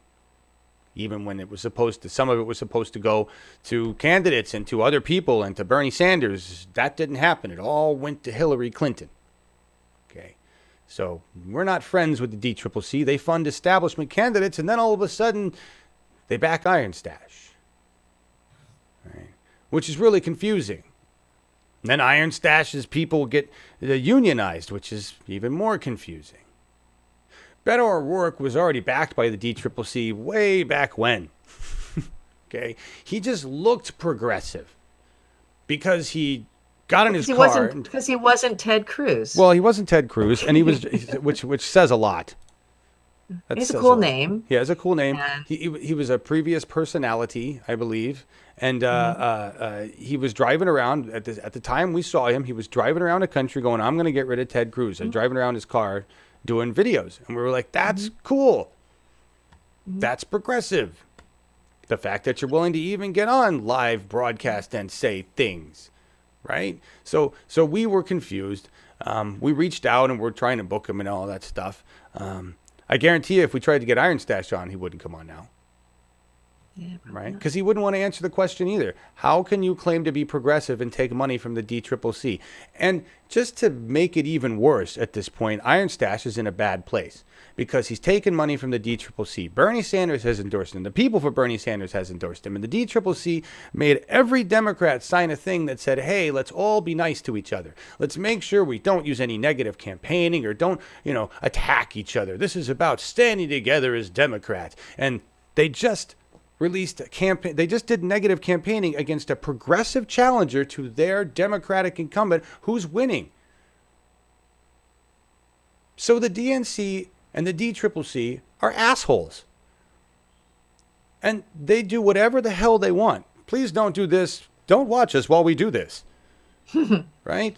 Even when it was some of it was supposed to go to candidates and to other people and to Bernie Sanders, that didn't happen. It all went to Hillary Clinton. Okay, so we're not friends with the DCCC. They fund establishment candidates, and then all of a sudden, they back Iron Stash, right? Which is really confusing. And then Iron Stash's people get unionized, which is even more confusing. Beto O'Rourke was already backed by the DCCC way back when. Okay, he just looked progressive because he got in his car. Because he wasn't Ted Cruz. Well, he wasn't Ted Cruz, and he was, which says a lot. It's a cool name. Yeah, it's a cool name. He was a previous personality, I believe, and he was driving around at the time we saw him. He was driving around the country, going, "I'm going to get rid of Ted Cruz." And driving around his car, doing videos, and we were like, "That's cool." That's progressive. The fact that you're willing to even get on live broadcast and say things, right? So we were confused. We reached out and we're trying to book him and all that stuff. I guarantee you, if we tried to get Iron Stash on, he wouldn't come on now. Yeah, Right? Because he wouldn't want to answer the question either. How can you claim to be progressive and take money from the DCCC? And just to make it even worse at this point, Iron Stash is in a bad place because he's taken money from the DCCC. Bernie Sanders has endorsed him. The people for Bernie Sanders has endorsed him. And the DCCC made every Democrat sign a thing that said, hey, let's all be nice to each other. Let's make sure we don't use any negative campaigning or don't, attack each other. This is about standing together as Democrats. And they just released a campaign. They just did negative campaigning against a progressive challenger to their Democratic incumbent who's winning. So the DNC and the DCCC are assholes. And they do whatever the hell they want. Please don't do this. Don't watch us while we do this. Right?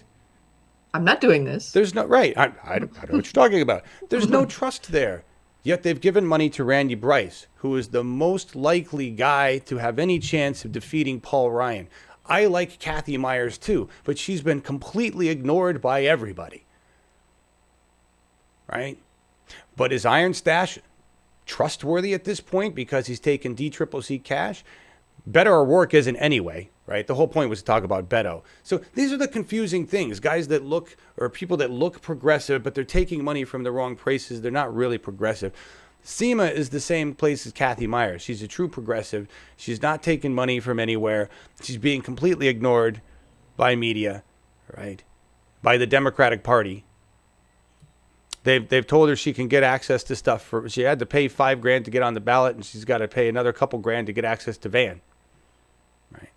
I'm not doing this. There's no, right. I don't know what you're talking about. There's no trust there. Yet they've given money to Randy Bryce, who is the most likely guy to have any chance of defeating Paul Ryan. I like Kathy Myers too, but she's been completely ignored by everybody. Right? But is Iron Stash trustworthy at this point because he's taken DCCC cash? Beto O'Rourke isn't anyway, right? The whole point was to talk about Beto. So these are the confusing things. Guys that look, or people that look progressive, but they're taking money from the wrong places. They're not really progressive. Sema is the same place as Kathy Myers. She's a true progressive. She's not taking money from anywhere. She's being completely ignored by media, right? By the Democratic Party. They've told her she can get access to stuff. She had to pay $5,000 to get on the ballot, and she's got to pay another couple grand to get access to van. Right.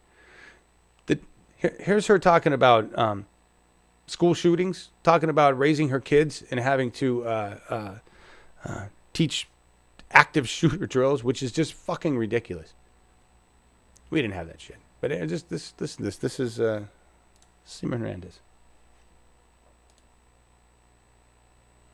Here's her talking about school shootings, talking about raising her kids and having to teach active shooter drills, which is just fucking ridiculous. We didn't have that shit, but it just this is Sema Hernandez.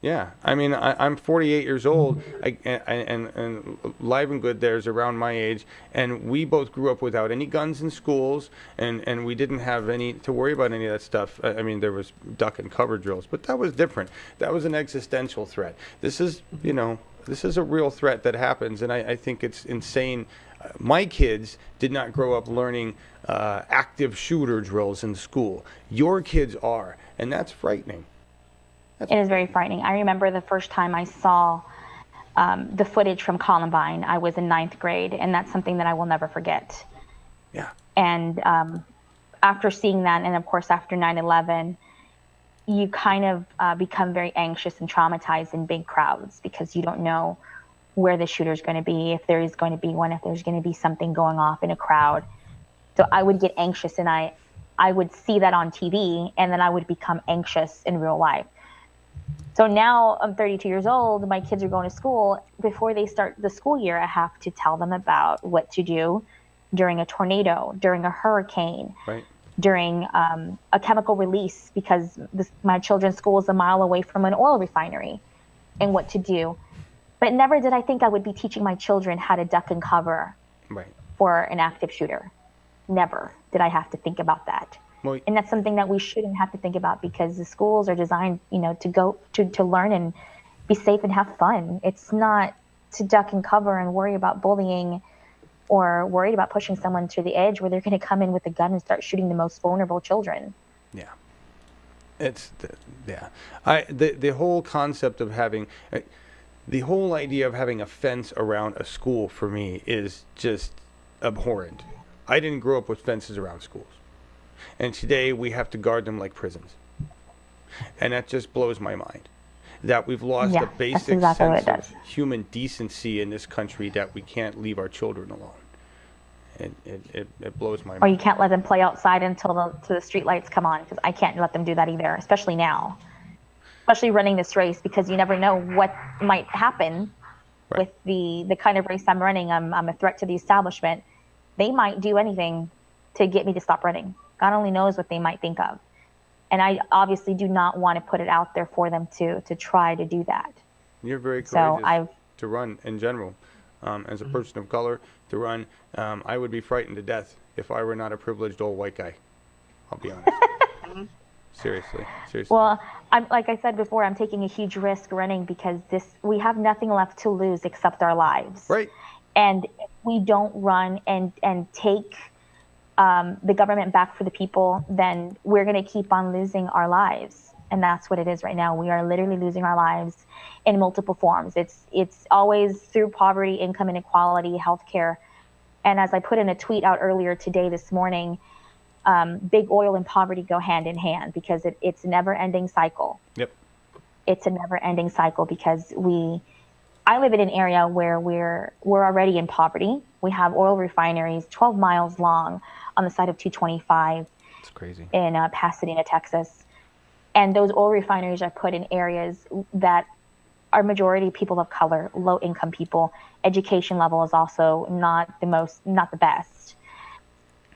Yeah, I mean, I'm 48 years old, and Live and Good there is around my age, and we both grew up without any guns in schools, and we didn't have any to worry about any of that stuff. I mean, there was duck and cover drills, but that was different. That was an existential threat. This is, this is a real threat that happens, and I think it's insane. My kids did not grow up learning active shooter drills in school. Your kids are, and that's frightening. It is very frightening. I remember the first time I saw the footage from Columbine. I was in 9th grade, and that's something that I will never forget. Yeah. And after seeing that, and of course after 9/11, you kind of become very anxious and traumatized in big crowds because you don't know where the shooter's going to be, if there is going to be one, if there's going to be something going off in a crowd. So I would get anxious, and I would see that on TV, and then I would become anxious in real life. So now I'm 32 years old. My kids are going to school. Before they start the school year, I have to tell them about what to do during a tornado, during a hurricane, right, during a chemical release, because my children's school is a mile away from an oil refinery, and what to do. But never did I think I would be teaching my children how to duck and cover for an active shooter. Never did I have to think about that. Well, and that's something that we shouldn't have to think about, because the schools are designed, to go to learn and be safe and have fun. It's not to duck and cover and worry about bullying or worried about pushing someone to the edge where they're going to come in with a gun and start shooting the most vulnerable children. Yeah. The whole concept of having, the whole idea of having a fence around a school for me is just abhorrent. I didn't grow up with fences around schools. And today we have to guard them like prisons. And that just blows my mind. That we've lost a basic sense of human decency in this country, that we can't leave our children alone. It blows my mind. Or you can't let them play outside until the street lights come on, because I can't let them do that either, especially now. Especially running this race, because you never know what might happen with the kind of race I'm running. I'm a threat to the establishment. They might do anything to get me to stop running. God only knows what they might think of. And I obviously do not want to put it out there for them to try to do that. You're very courageous to run in general. as a person of color to run. I would be frightened to death if I were not a privileged old white guy. I'll be honest. Seriously. Well, like I said before, I'm taking a huge risk running because we have nothing left to lose except our lives. Right. And if we don't run and take the government back for the people, then we're going to keep on losing our lives. And that's what it is right now. We are literally losing our lives in multiple forms. It's always through poverty, income inequality, healthcare. And as I put in a tweet out earlier today, this morning, big oil and poverty go hand in hand because it's a never-ending cycle. Yep. It's a never-ending cycle because I live in an area where we're already in poverty. We have oil refineries 12 miles long on the side of 225. It's crazy. In Pasadena, Texas. And those oil refineries are put in areas that are majority people of color, low-income people. Education level is also not the best.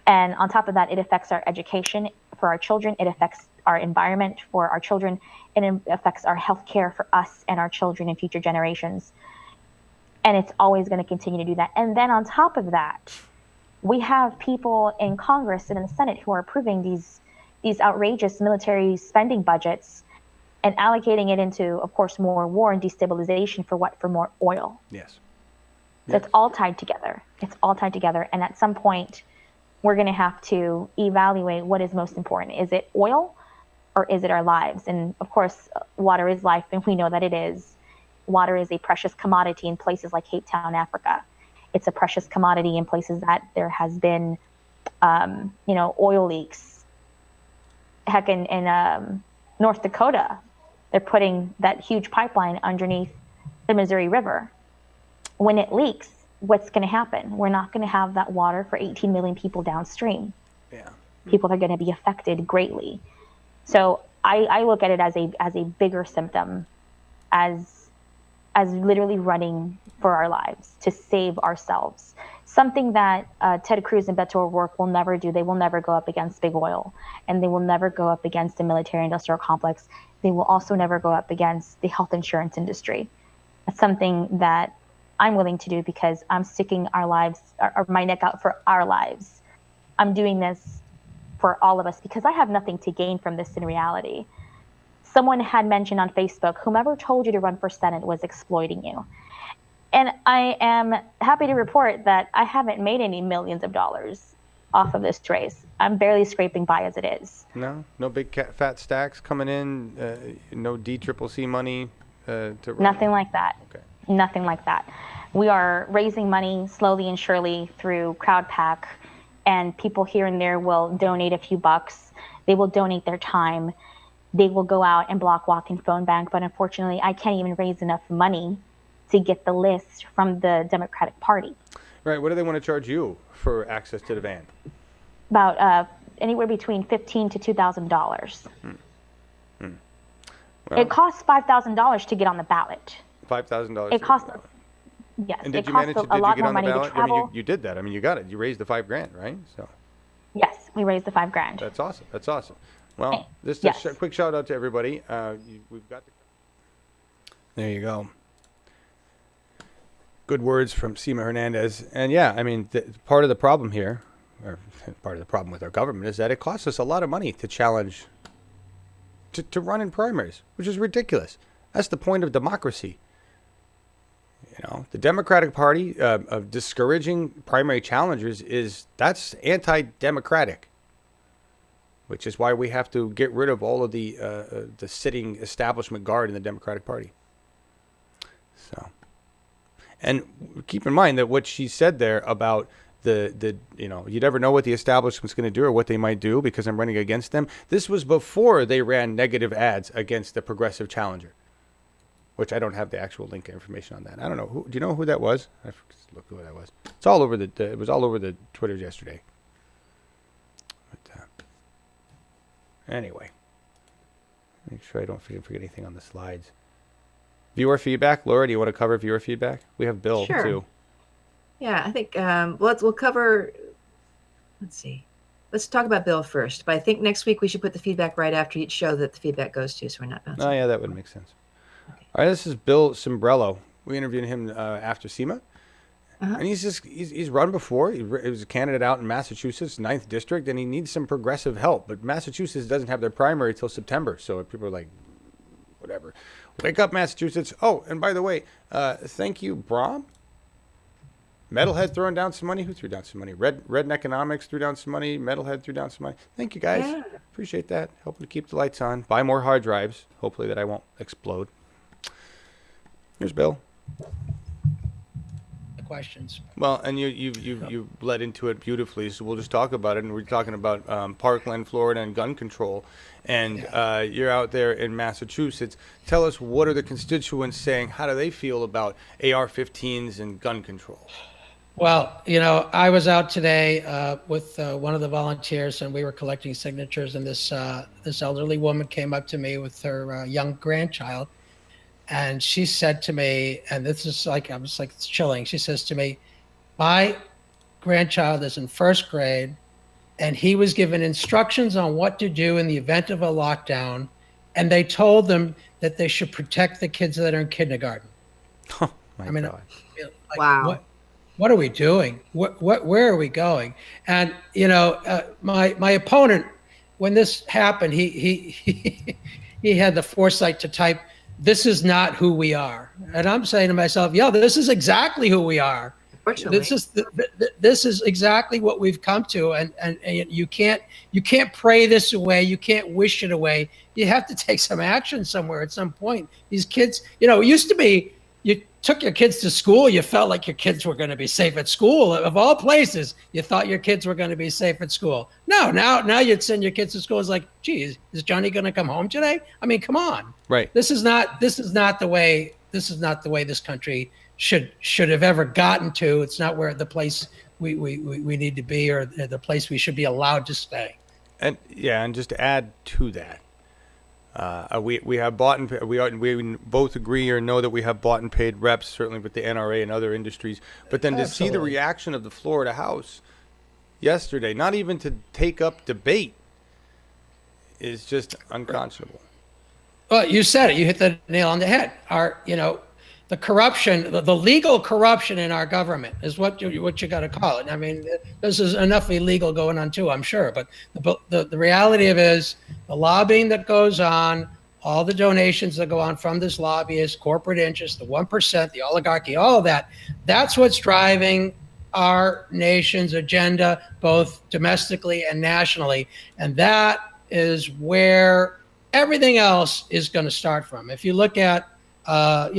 And on top of that, it affects our education for our children. It affects our environment for our children. And it affects our health care for us and our children and future generations. And it's always going to continue to do that. And then on top of that, we have people in Congress and in the Senate who are approving these outrageous military spending budgets and allocating it into, of course, more war and destabilization for what? For more oil. Yes. So it's all tied together. It's all tied together. And at some point, we're going to have to evaluate what is most important. Is it oil or is it our lives? And of course, water is life, and we know that it is. Water is a precious commodity in places like Cape Town, Africa. It's a precious commodity in places that there has been, oil leaks. Heck, in North Dakota, they're putting that huge pipeline underneath the Missouri River. When it leaks, what's going to happen? We're not going to have that water for 18 million people downstream. Yeah. People are going to be affected greatly. So I look at it as a bigger symptom, as literally running for our lives to save ourselves. Something that Ted Cruz and Beto O'Rourke will never do. They will never go up against big oil, and they will never go up against the military-industrial complex. They will also never go up against the health insurance industry. That's something that I'm willing to do because I'm sticking our lives, or my neck out for our lives. I'm doing this for all of us because I have nothing to gain from this in reality. Someone had mentioned on Facebook, whomever told you to run for Senate was exploiting you. And I am happy to report that I haven't made any millions of dollars off of this race. I'm barely scraping by as it is. No big fat stacks coming in, no DCCC money to run. Nothing like that. Okay. Nothing like that. We are raising money slowly and surely through CrowdPack, and people here and there will donate a few bucks. They will donate their time. They will go out and block walk and phone bank, but unfortunately, I can't even raise enough money to get the list from the Democratic Party. Right. What do they want to charge you for access to the van? About anywhere between $1,500 to $2,000. Well, it costs $5,000 to get on the ballot. $5,000. It costs. Yes. And did it you costs manage to a lot get more on the money to ballot? I travel. mean, you did that. I mean, you got it. You raised the $5,000, right? So. Yes, we raised the $5,000. That's awesome. That's awesome. Well, just Yes. a quick shout out to everybody. We've got. There you go. Good words from Sema Hernandez. And yeah, I mean, part of the problem here, or part of the problem with our government, is that it costs us a lot of money to challenge, to run in primaries, which is ridiculous. That's the point of democracy. You know, the Democratic Party of discouraging primary challengers that's anti-democratic, which is why we have to get rid of all of the sitting establishment guard in the Democratic Party. So, and keep in mind that what she said there about the you never know what the establishment's going to do or what they might do because I'm running against them. This was before they ran negative ads against the progressive challenger, which I don't have the actual link information on that. I don't know. Do you know who that was? I look who that was. It's all over it was all over the Twitters yesterday. But anyway, make sure I don't forget anything on the slides. Viewer feedback. Laura, do you want to cover viewer feedback? We have Bill Sure. too. Yeah, I think we'll cover. Let's see. Let's talk about Bill first. But I think next week we should put the feedback right after each show that the feedback goes to, so we're not bouncing. Oh yeah, that would make sense. Okay. All right, this is Bill Cimbrello. We interviewed him after Sema, And he's run before. He was a candidate out in Massachusetts, 9th District, and he needs some progressive help. But Massachusetts doesn't have their primary till September, so people are like, whatever. Wake up, Massachusetts. Oh, and by the way, thank you, Brom. Metalhead throwing down some money. Who threw down some money? Red Economics threw down some money. Metalhead threw down some money. Thank you, guys. Yeah. Appreciate that. Helping to keep the lights on. Buy more hard drives. Hopefully that I won't explode. Here's Bill. Questions. Well, and you led into it beautifully, so we'll just talk about it. And we're talking about Parkland, Florida, and gun control. And you're out there in Massachusetts. Tell us, what are the constituents saying? How do they feel about AR-15s and gun control? Well, I was out today with one of the volunteers, and we were collecting signatures. And this elderly woman came up to me with her young grandchild. And she said to me, and this is like, I was like, it's chilling. She says to me, my grandchild is in 1st grade, and he was given instructions on what to do in the event of a lockdown. And they told them that they should protect the kids that are in kindergarten. Oh, my God. Like, Wow. What are we doing? Where are we going? And, my opponent, when this happened, he had the foresight to type, "This is not who we are." And I'm saying to myself, this is exactly who we are. Unfortunately. This is exactly what we've come to. And you can't pray this away. You can't wish it away. You have to take some action somewhere at some point. These kids, it used to be, you took your kids to school, you felt like your kids were going to be safe at school. Of all places, you thought your kids were going to be safe at school. No, now you'd send your kids to school. It's like, geez, is Johnny going to come home today? I mean, come on. Right. This is not the way this country should have ever gotten to. It's not where the place we need to be, or the place we should be allowed to stay. And just to add to that, we have bought and we both agree or know that we have bought and paid reps, certainly with the NRA and other industries. But then to see the reaction of the Florida House yesterday, not even to take up debate, is just unconscionable. Well, you said it. You hit the nail on the head. The corruption, the legal corruption in our government is what you got to call it. I mean, there's enough illegal going on too, I'm sure. But the reality of it is the lobbying that goes on, all the donations that go on from this lobbyist, corporate interests, the 1%, the oligarchy, all of that. That's what's driving our nation's agenda, both domestically and nationally. And that is where everything else is going to start from. If you look at I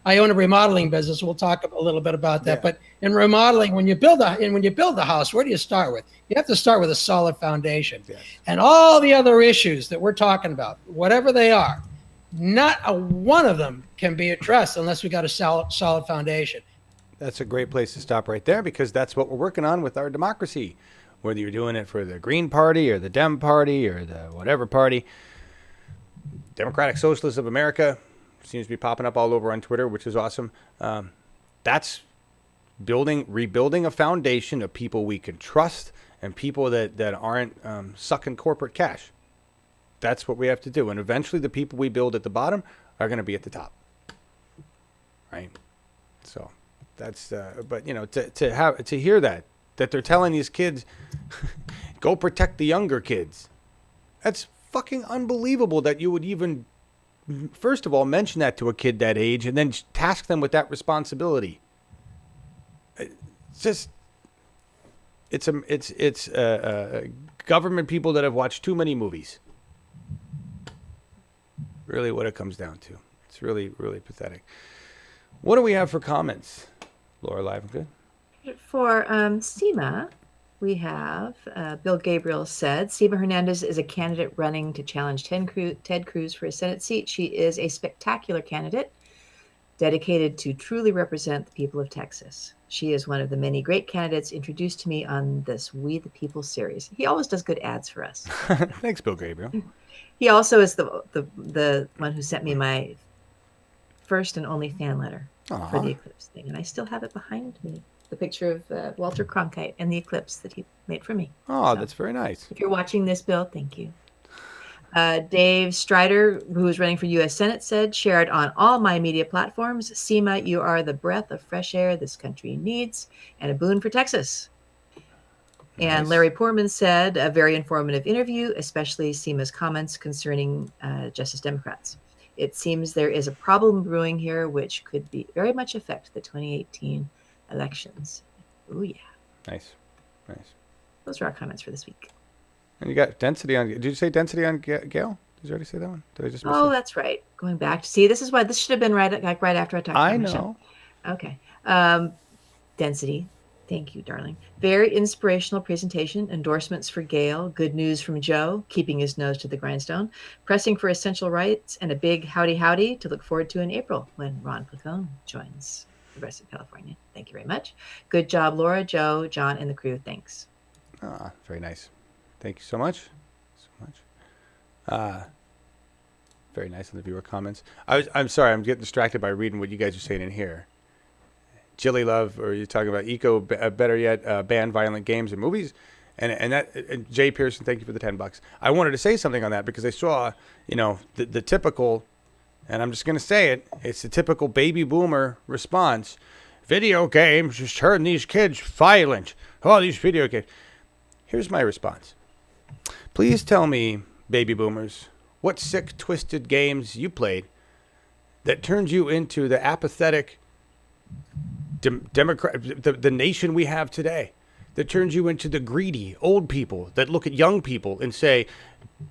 own a remodeling business. We'll talk a little bit about that. Yeah. But in remodeling, when you build a house, where do you start with? You have to start with a solid foundation. Yes. And all the other issues that we're talking about, whatever they are, not a one of them can be addressed unless we got a solid foundation. That's a great place to stop right there, because that's what we're working on with our democracy. Whether you're doing it for the Green Party or the Dem Party or the whatever party, Democratic Socialists of America seems to be popping up all over on Twitter, which is awesome. That's rebuilding a foundation of people we can trust and people that aren't sucking corporate cash. That's what we have to do. And eventually the people we build at the bottom are going to be at the top. Right? So that's, but to hear that they're telling these kids, go protect the younger kids. That's fucking unbelievable that you would even, first of all, mention that to a kid that age and then task them with that responsibility. It's government people that have watched too many movies. Really what it comes down to. It's really, really pathetic. What do we have for comments? Laura Livengood? For Sema, we have Bill Gabriel said, Sema Hernandez is a candidate running to challenge Ted Cruz for a Senate seat. She is a spectacular candidate dedicated to truly represent the people of Texas. She is one of the many great candidates introduced to me on this We the People series. He always does good ads for us. Thanks, Bill Gabriel. He also is the one who sent me my first and only fan letter for the eclipse thing. And I still have it behind me. The picture of Walter Cronkite and the eclipse that he made for me. Oh, so, that's very nice. If you're watching this, Bill, thank you. Dave Strider, who is running for U.S. Senate, said, shared on all my media platforms, Sema, you are the breath of fresh air this country needs and a boon for Texas. And Nice. Larry Poorman said, a very informative interview, especially Sema's comments concerning Justice Democrats. It seems there is a problem brewing here, which could be very much affect the 2018 elections. Oh, yeah. Nice. Those are our comments for this week. And you got density on. Did you say density on Gail? Did you already say that one? Did I just miss Oh, it? that's right. Going back to see, this is why this should have been right after I talked about I Michelle. know. Okay. Density. Thank you, darling. Very inspirational presentation. Endorsements for Gail. Good news from Joe, keeping his nose to the grindstone. Pressing for essential rights, and a big howdy to look forward to in April when Ron Placone joins the rest of California. Thank you very much. Good job, Laura, Joe, John, and the crew. Thanks. Ah, very nice. Thank you so much. Very nice on the viewer comments. I'm sorry, I'm getting distracted by reading what you guys are saying in here. Jilly Love, or you're talking about better yet, ban violent games and movies. And Jay Pearson, thank you for the $10. I wanted to say something on that because I saw, the typical, and I'm just going to say it, it's the typical baby boomer response. Video games just turn these kids violent. Oh, these video games. Here's my response. Please tell me, baby boomers, what sick, twisted games you played that turned you into the apathetic the nation we have today, that turns you into the greedy old people that look at young people and say,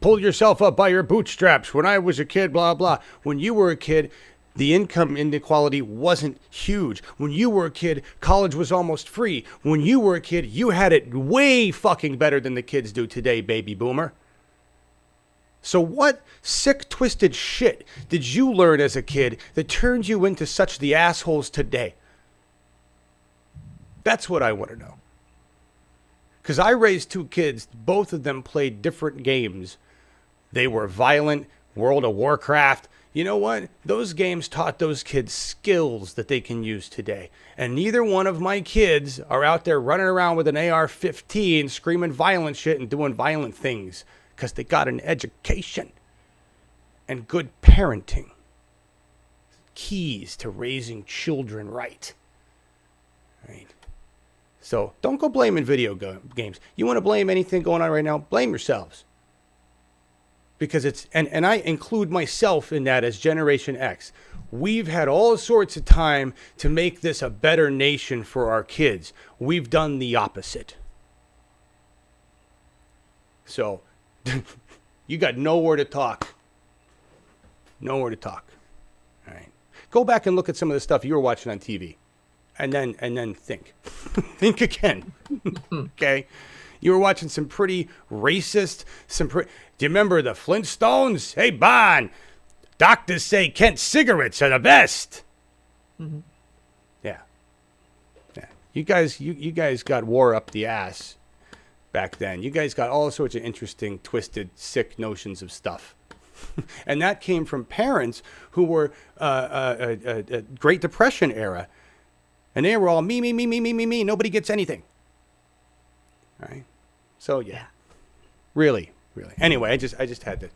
pull yourself up by your bootstraps. When I was a kid, blah, blah. When you were a kid, the income inequality wasn't huge. When you were a kid, college was almost free. When you were a kid, you had it way fucking better than the kids do today, baby boomer. So what sick, twisted shit did you learn as a kid that turned you into such the assholes today? That's what I want to know. Because I raised two kids. Both of them played different games. They were violent. World of Warcraft. You know what? Those games taught those kids skills that they can use today. And neither one of my kids are out there running around with an AR-15 screaming violent shit and doing violent things. Because they got an education and good parenting. Keys to raising children right. Right. So don't go blaming video games. You want to blame anything going on right now? Blame yourselves. Because it's, and I include myself in that as Generation X. We've had all sorts of time to make this a better nation for our kids. We've done the opposite. So you got nowhere to talk. Nowhere to talk. All right. Go back and look at some of the stuff you were watching on TV. And then think. Think again. Okay? You were watching some pretty racist, do you remember the Flintstones? Hey, Bon, doctors say Kent cigarettes are the best. Mm-hmm. Yeah. You guys got war up the ass back then. You guys got all sorts of interesting, twisted, sick notions of stuff. And that came from parents who were Great Depression era. And they were all me. Nobody gets anything. All right. So yeah. Really. Anyway, I just had to.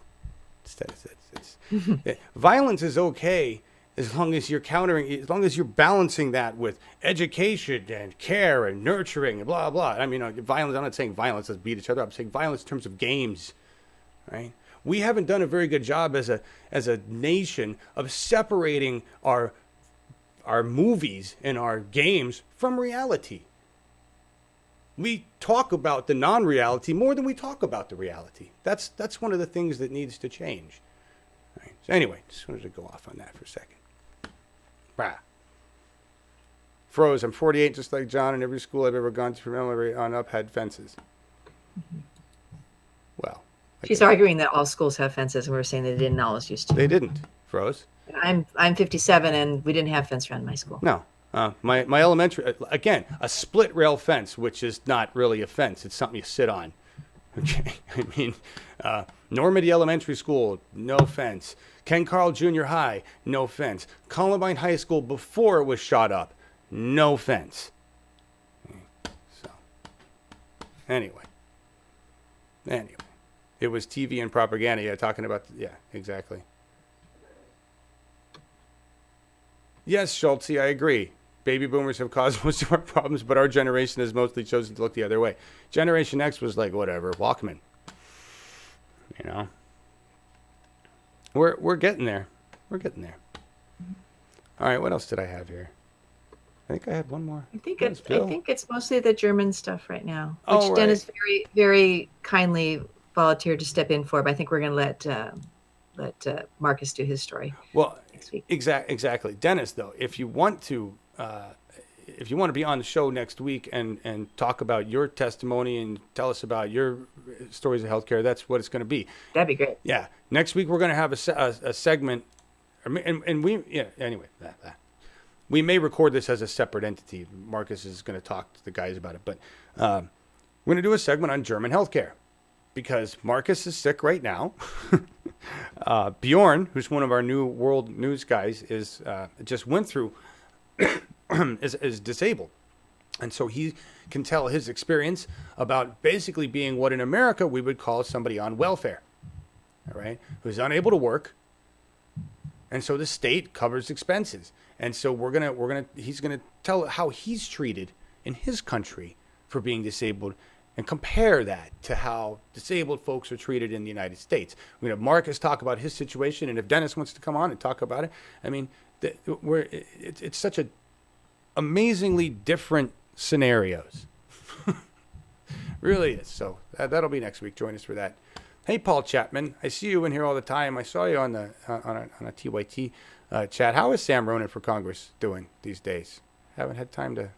Violence is okay as long as you're as long as you're balancing that with education and care and nurturing and blah blah. I mean, violence. I'm not saying violence. Let's beat each other up. I'm saying violence in terms of games. Right. We haven't done a very good job as a nation of separating our movies and our games from reality. We talk about the non-reality more than we talk about the reality. That's one of the things that needs to change. Right. So anyway, just wanted to go off on that for a second. Froze, I'm 48, just like John, and every school I've ever gone to from Illinois on up had fences. Mm-hmm. Well. She's arguing that all schools have fences, and we're saying they didn't always used to. They didn't, Froze. I'm 57, and we didn't have fence around my school. No. My elementary, again, a split rail fence, which is not really a fence. It's something you sit on. Okay. I mean, Normandy Elementary School, no fence. Ken Carl Junior High, no fence. Columbine High School, before it was shot up, no fence. So, anyway. It was TV and propaganda. Yeah, talking about, yeah, exactly. Yes, Schultz, I agree. Baby boomers have caused most of our problems, but our generation has mostly chosen to look the other way. Generation X was like, whatever, Walkman. You know? We're getting there. We're getting there. All right, what else did I have here? I think I had one more. I think it's mostly the German stuff right now, which Oh, right. Dennis very, very kindly volunteered to step in for. But I think we're going to let Markus do his story. Well, next week. Exactly. Dennis, though, if you want to be on the show next week and talk about your testimony and tell us about your stories of healthcare, that's what it's going to be. That'd be great. Yeah. Next week we're going to have a segment, and we anyway. We may record this as a separate entity. Markus is going to talk to the guys about it, but we're going to do a segment on German healthcare because Markus is sick right now. Björn, who's one of our new world news guys, is just went through is disabled, and so he can tell his experience about basically being what in America we would call somebody on welfare, all right, who's unable to work, and so the state covers expenses. And so he's gonna tell how he's treated in his country for being disabled, and compare that to how disabled folks are treated in the United States. We're gonna have Markus talk about his situation, and if Dennis wants to come on and talk about it, I mean, it's such a amazingly different scenarios. Really is. So that'll be next week. Join us for that. Hey, Paul Chapman, I see you in here all the time. I saw you on a TYT chat. How is Sam Ronan for Congress doing these days? Haven't had time to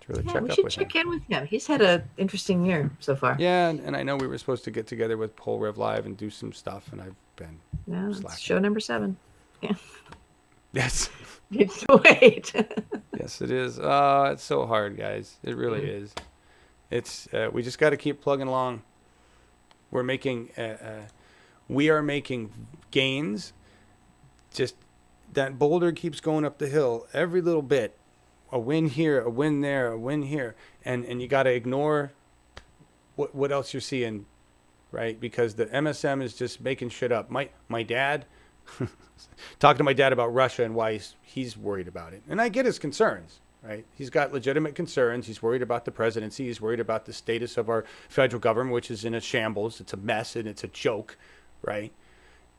really check up with him. We should check in with him. He's had an interesting year so far. Yeah, and I know we were supposed to get together with Poll Rev Live and do some stuff, and I've been slacking. It's show number 7. Yeah. Yes. It's wait. Yes, it is. It's so hard, guys. It really is. It's we just got to keep plugging along. We are making gains. Just that boulder keeps going up the hill every little bit. A win here, a win there, a win here, and you got to ignore what else you're seeing, right? Because the MSM is just making shit up. My dad, talking to my dad about Russia and why he's worried about it, and I get his concerns. Right? He's got legitimate concerns. He's worried about the presidency. He's worried about the status of our federal government, which is in a shambles. It's a mess and it's a joke, right?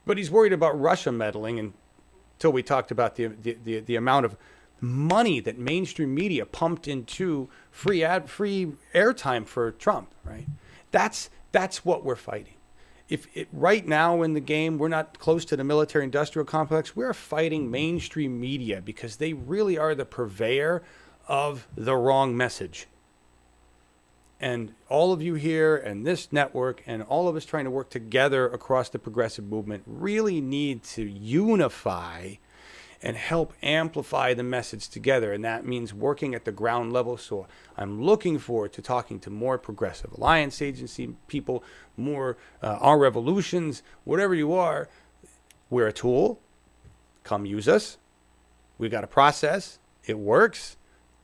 But he's worried about Russia meddling until we talked about the amount of money that mainstream media pumped into free airtime for Trump, right? That's what we're fighting. Right now in the game, we're not close to the military-industrial complex. We're fighting mainstream media because they really are the purveyor of the wrong message. And all of you here and this network and all of us trying to work together across the progressive movement really need to unify and help amplify the message together. And that means working at the ground level. So I'm looking forward to talking to more Progressive Alliance Agency people, more Our Revolutions, whatever you are. We're a tool. Come use us. We got a process. It works.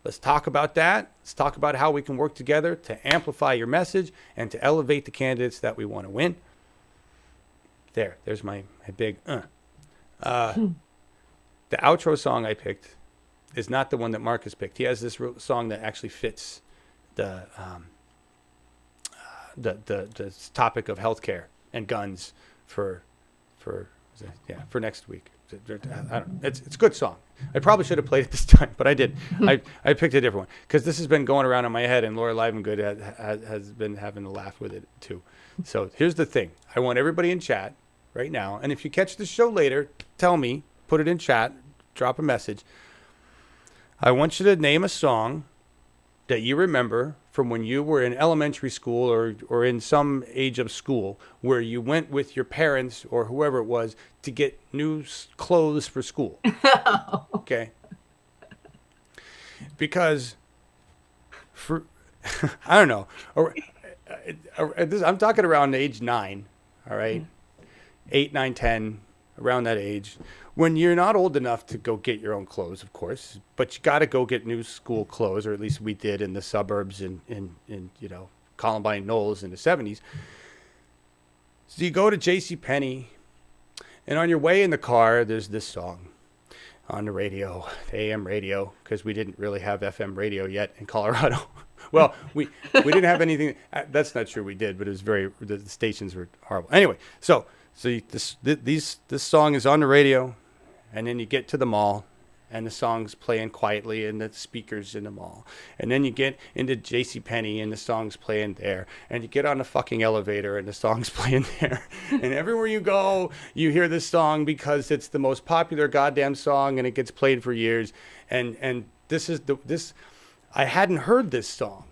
Let's talk about that. Let's talk about how we can work together to amplify your message and to elevate the candidates that we want to win. There's my big The outro song I picked is not the one that Markus picked. He has this song that actually fits the topic of healthcare and guns for next week. I don't know. It's a good song. I probably should have played it this time, but I did. I picked a different one because this has been going around in my head, and Laura Livengood has been having a laugh with it too. So here's the thing: I want everybody in chat right now, and if you catch the show later, tell me. Put it in chat, drop a message. I want you to name a song that you remember from when you were in elementary school or in some age of school where you went with your parents or whoever it was to get new clothes for school. Okay? Because I don't know. I'm talking around age 9, all right? 8, 9, 10, around that age. When you're not old enough to go get your own clothes, of course, but you got to go get new school clothes, or at least we did in the suburbs in Columbine Knolls in the 70s. So you go to JCPenney, and on your way in the car, there's this song on the radio, the AM radio, because we didn't really have FM radio yet in Colorado. Well, we didn't have anything. That's not true. We did, but it was the stations were horrible. Anyway, so this song is on the radio, and then you get to the mall, and the song's playing quietly in the speakers in the mall. And then you get into JCPenney, and the song's playing there. And you get on the fucking elevator, and the song's playing there. And everywhere you go, you hear this song because it's the most popular goddamn song, and it gets played for years. And this is this. I hadn't heard this song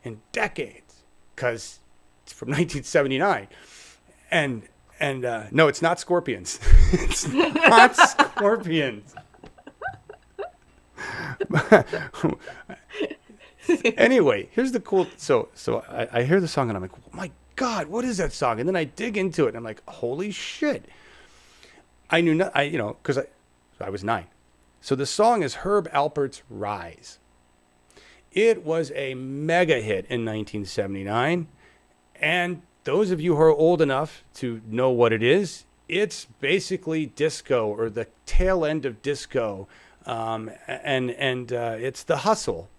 in decades because it's from 1979. And no, it's not Scorpions. It's not Scorpions. Anyway, here's the cool. So I hear the song and I'm like, oh my God, what is that song? And then I dig into it and I'm like, holy shit. I knew not. Because I was 9. So the song is Herb Alpert's Rise. It was a mega hit in 1979, and those of you who are old enough to know what it is, it's basically disco, or the tail end of disco. And it's the hustle,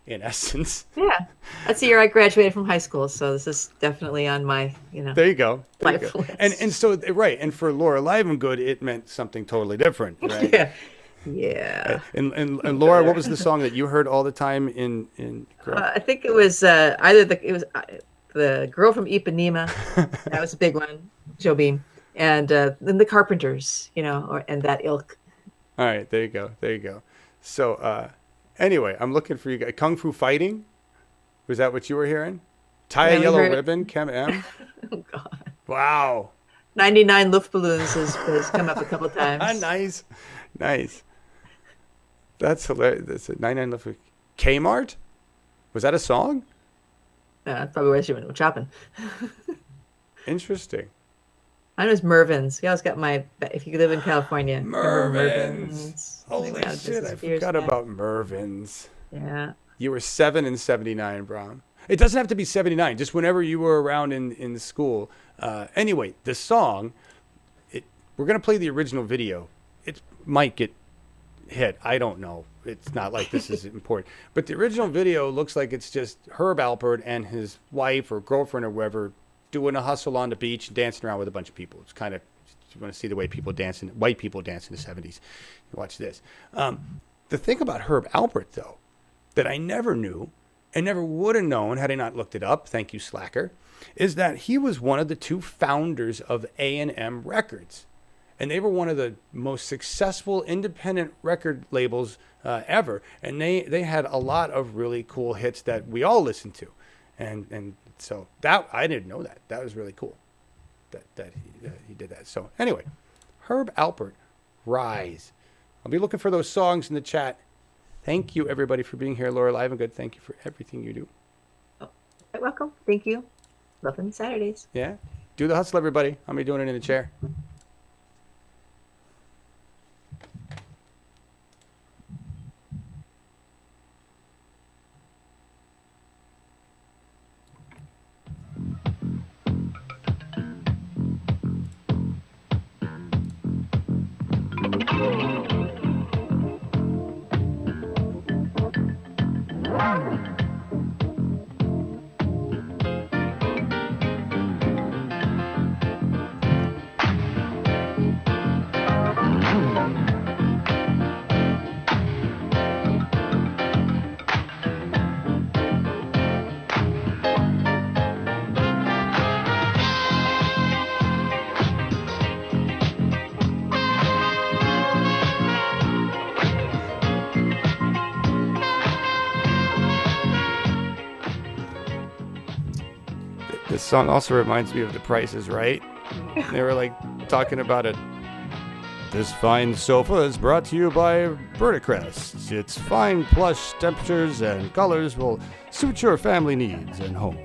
in essence. Yeah, that's the year I graduated from high school, so this is definitely on my, There you go. life list. And so right, and for Laura Livengood, it meant something totally different, right? Yeah. And Laura, what was the song that you heard all the time in? I think it was either the Girl from Ipanema, that was a big one, Joe Beam, and then the Carpenters, and that ilk. All right, there you go. So anyway, I'm looking for you guys. Kung Fu Fighting, was that what you were hearing? Tie a Yellow Ribbon, Chem M. Oh God! Wow. 99 Luftballons has come up a couple of times. Nice. That's hilarious. That's a 99 Luftballons. Kmart? Was that a song? Yeah, that's probably where she went shopping. Interesting. Mine was Mervin's. You always got if you live in California. Mervin's. Holy shit, I forgot about Mervin's. Yeah. You were 7 in 79, Brom. It doesn't have to be 79, just whenever you were around in school. Anyway, the song, we're going to play the original video. It might get hit. I don't know. It's not like this is important. But the original video looks like it's just Herb Alpert and his wife or girlfriend or whoever doing a hustle on the beach and dancing around with a bunch of people. It's kind of, you want to see the way white people dance in the 70s. You watch this. The thing about Herb Alpert, though, that I never knew and never would have known had I not looked it up, thank you, Slacker, is that he was one of the 2 founders of A&M Records. And they were one of the most successful independent record labels ever. And they had a lot of really cool hits that we all listened to. And so that, I didn't know that. That was really cool that he did that. So anyway, Herb Alpert, Rise. I'll be looking for those songs in the chat. Thank you, everybody, for being here. Laura Livengood, thank you for everything you do. Oh, you're welcome. Thank you. Love them Saturdays. Yeah. Do the hustle, everybody. I'm going to be doing it in a chair. This song also reminds me of The Price is Right. They were like talking about it. This fine sofa is brought to you by Verticrest. Its fine plush temperatures and colors will suit your family needs and home.